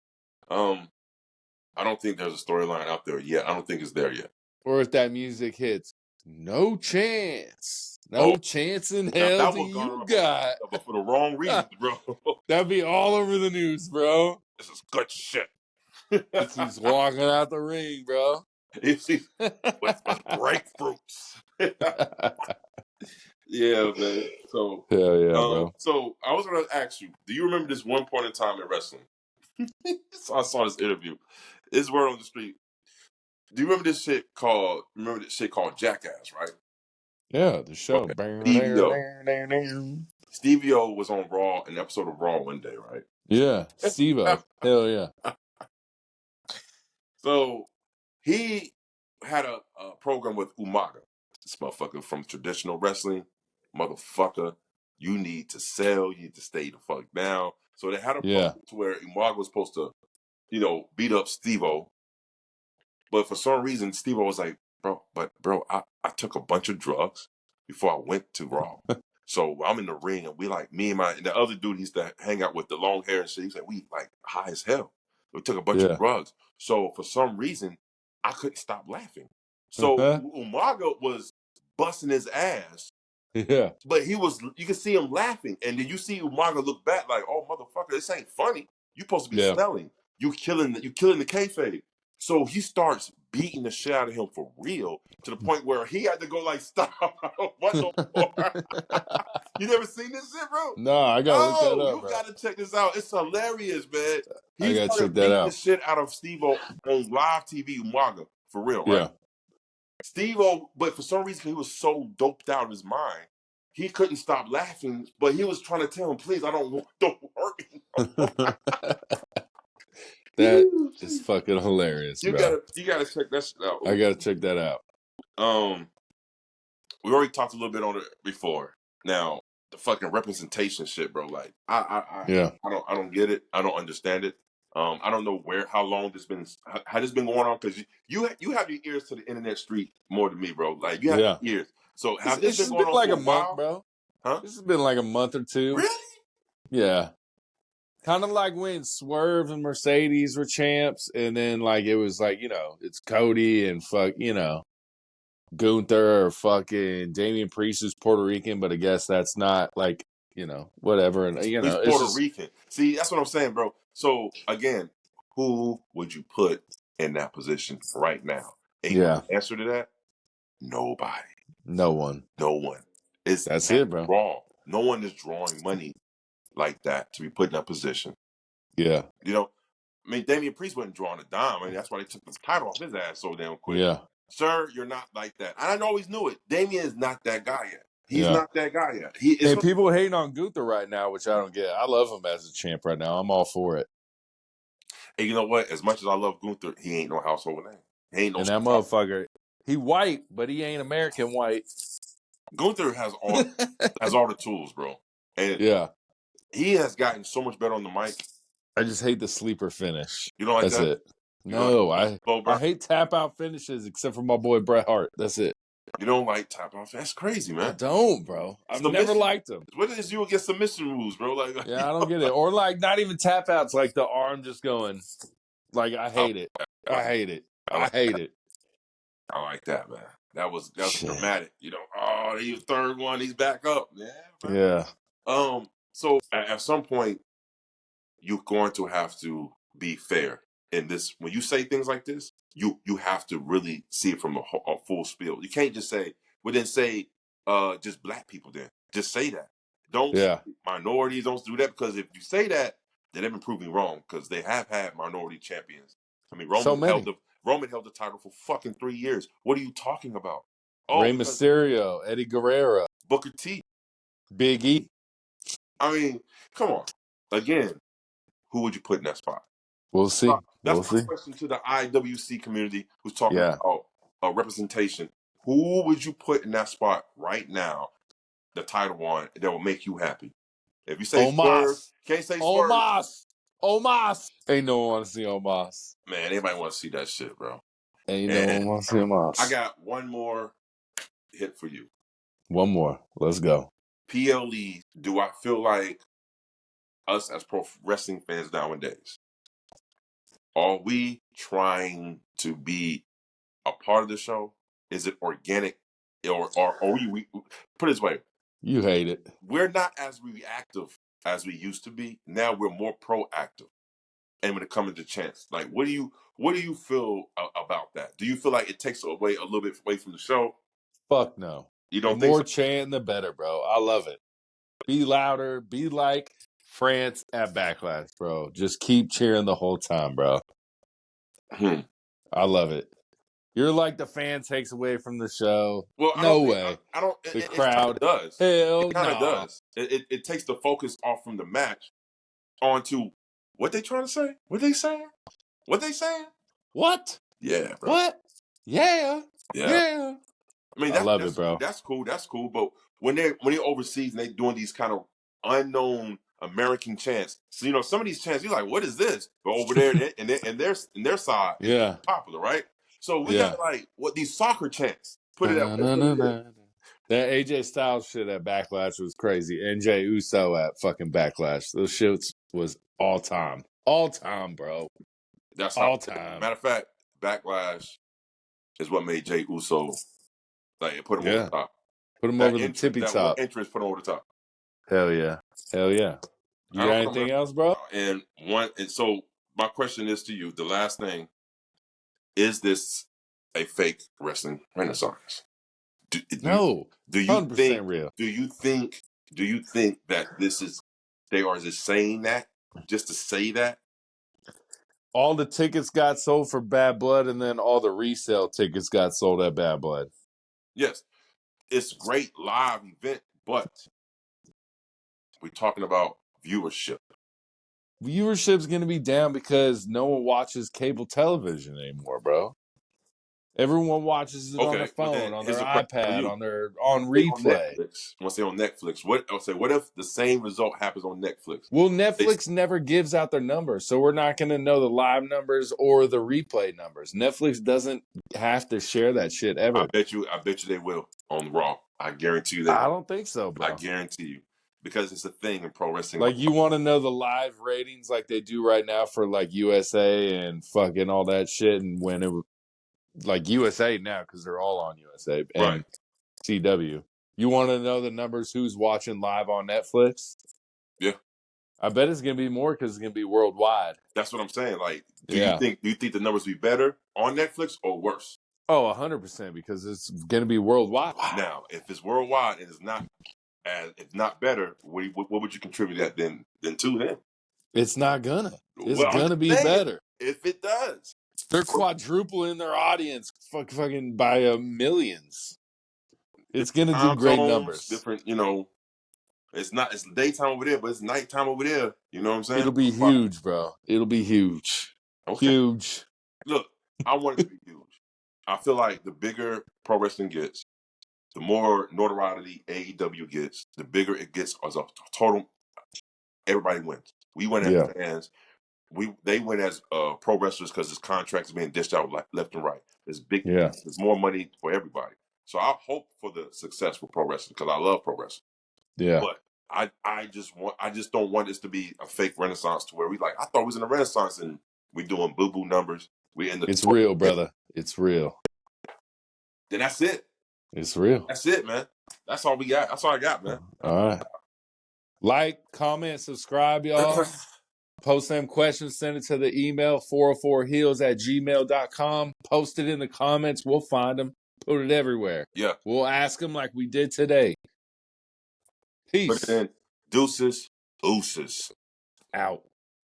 I don't think there's a storyline out there yet. I don't think it's there yet. Or if that music hits, no chance. No chance in hell do you got. But for the wrong reason, bro. That'd be all over the news, bro. This is good shit. He's walking out the ring, bro. With breakthroughs. Yeah, man. So, hell yeah, bro. So I was going to ask you, do you remember this one point in time in wrestling? So I saw this interview. This word on the street. Do you remember this shit called Jackass, right? Yeah, the show. Stevie O was on Raw, an episode of Raw one day, right? Yeah, Steve-O. Hell yeah. So he had a program with Umaga. This motherfucker from traditional wrestling. Motherfucker, you need to sell. You need to stay the fuck down. So they had a program to where Umaga was supposed to, beat up Steve-O. But for some reason, Steve-O was like, bro, I took a bunch of drugs before I went to Raw. So I'm in the ring and we like, me and the other dude he used to hang out with, the long hair and shit. He's like, we like high as hell. We took a bunch of drugs. So for some reason, I couldn't stop laughing. So Umaga was busting his ass. Yeah. But you could see him laughing. And then you see Umaga look back like, oh, motherfucker, this ain't funny. You supposed to be selling. You killing the kayfabe. So he starts beating the shit out of him for real, to the point where he had to go like, stop, I don't want no more. You never seen this shit, bro? No, I gotta look that up, You bro. gotta check this out. It's hilarious, man. I He gotta check started that beating out. the shit out of Steve-O on live TV, Umaga, for real, right? Yeah. Steve-O, but for some reason he was so doped out of his mind, he couldn't stop laughing, but he was trying to tell him, please, I don't want to hurt me. That is fucking hilarious, bro. You gotta check that shit out. I gotta check that out. We already talked a little bit on it before. Now, the fucking representation shit, bro. Like, I don't get it. I don't understand it. I don't know how long this how this been going on, because you have your ears to the internet street more than me, bro. Like, you have your ears. So have this been going on like for a month, bro? Huh? This has been like a month or two. Really? Yeah. Kind of like when Swerve and Mercedes were champs, and then like it was like, it's Cody and Gunther or fucking Damian Priest is Puerto Rican, but I guess that's not like, whatever. And He's Puerto Rican. See, that's what I'm saying, bro. So again, who would you put in that position right now? Answer to that? Nobody. No one. That's it, bro. Raw. No one is drawing money like that to be put in that position. Yeah. I mean, Damian Priest wasn't drawing a dime. I mean, that's why they took the title off his ass so damn quick. Yeah. Sir, you're not like that. And I always knew it. Damian is not that guy yet. He's not that guy yet. And people hating on Gunther right now, which I don't get. I love him as a champ right now. I'm all for it. And you know what? As much as I love Gunther, he ain't no household name. He ain't no. And that motherfucker, he white, but he ain't American white. Gunther has all the tools, bro. And he has gotten so much better on the mic. I just hate the sleeper finish. You don't like that? That's it. No, I hate tap out finishes except for my boy Bret Hart. That's it. You don't like tap out? That's crazy, man. I don't, bro. I've never liked them. What is you against submission rules, bro? Like, I don't get it. Or like not even tap outs, like the arm just going. Like I hate it. I hate it. I hate it. I like that, man. That was dramatic. He's third one. He's back up. Yeah. Man. Yeah. So at some point, you're going to have to be fair in this. When you say things like this, you have to really see it from a full spiel. You can't just say, say just black people. Then just say that. Don't minorities. Don't do that, because if you say that, then they've been proving wrong, because they have had minority champions. I mean, Roman held the title for fucking 3 years. What are you talking about? Rey Mysterio, Eddie Guerrero, Booker T, Big E. I mean, come on. Again, who would you put in that spot? We'll see. That's my question to the IWC community who's talking about representation. Who would you put in that spot right now, the title one, that will make you happy? If you say Swerve, can't say Swerve. Omos. Ain't no one want to see Omos. Man, anybody want to see that shit, bro. Ain't no one want to see Omos. I got one more hit for you. One more. Let's go. PLE, do I feel like us as pro wrestling fans nowadays, are we trying to be a part of the show? Is it organic? Or we put it this way. You hate it. We're not as reactive as we used to be. Now we're more proactive. And when it comes to chance, like, what do you feel about that? Do you feel like it takes away a little bit away from the show? Fuck no. You don't think the more chant, the better, bro. I love it. Be louder. Be like France at Backlash, bro. Just keep cheering the whole time, bro. I love it. You're like the fan takes away from the show. Well, no way. I don't. The crowd does. Hell it kind of does. It takes the focus off from the match onto what they trying to say. What they saying? What they saying? What? Yeah, bro. What? Yeah. I mean, I love it, bro. That's cool. But when they're overseas and they doing these kind of unknown American chants, so some of these chants, you're like, what is this? But over there, and their side, it's popular, right? So we got like what these soccer chants. Put it up. That AJ Styles shit at Backlash was crazy. And Jey Uso at fucking Backlash. Those shits was all time, bro. That's all time. Matter of fact, Backlash is what made Jey Uso put him over the top. Put him over the tippy top. Entrance put him over the top. Hell yeah. You got anything else, bro? And so my question is to you, the last thing. is this a fake wrestling renaissance? No, do you 100% think real. do you think that this is they are just saying that just to say that? All the tickets got sold for Bad Blood, and then all the resale tickets got sold at Bad Blood. Yes, it's a great live event, but we're talking about viewership. Viewership's going to be down because no one watches cable television anymore, bro. Everyone watches it on their phone, on their iPad, on replay. Once they're on Netflix, what if the same result happens on Netflix? Well, Netflix never gives out their numbers, so we're not going to know the live numbers or the replay numbers. Netflix doesn't have to share that shit ever. I bet you they will on Raw. I guarantee you I don't think so, bro. I guarantee you. Because it's a thing in pro wrestling. Like, you want to know the live ratings like they do right now for, like, USA and fucking all that shit, and when it was, like, USA now, because they're all on USA, and CW. You want to know the numbers who's watching live on Netflix? Yeah. I bet it's going to be more because it's going to be worldwide. That's what I'm saying. Like, do you think the numbers will be better on Netflix or worse? Oh, 100%, because it's going to be worldwide. Now, if it's worldwide and it's not better, what would you contribute that then to then? It's not gonna. It's gonna be better. If it does. They're quadrupling their audience fucking by millions. It's gonna do great numbers. Different, it's daytime over there, but it's nighttime over there. You know what I'm saying? It'll be huge, bro. It'll be huge. Okay. Huge. Look, I want it to be huge. I feel like the bigger pro wrestling gets, the more notoriety AEW gets, the bigger it gets as a total. Everybody wins. We win as fans. They win as pro wrestlers because his contracts are being dished out left and right. There's there's more money for everybody. So I hope for the success for pro wrestling because I love pro wrestling. Yeah. But I just don't want this to be a fake renaissance to where I thought we was in a renaissance and we doing boo boo numbers. It's real, brother. It's real. Then that's it. It's real. That's it, man. That's all we got. That's all I got, man. All right. Like, comment, subscribe, y'all. Post them questions, send it to the email 404heels@gmail.com. Post it in the comments. We'll find them. Put it everywhere. Yeah. We'll ask them like we did today. Peace. Put it in. Deuces. Ooses. Out.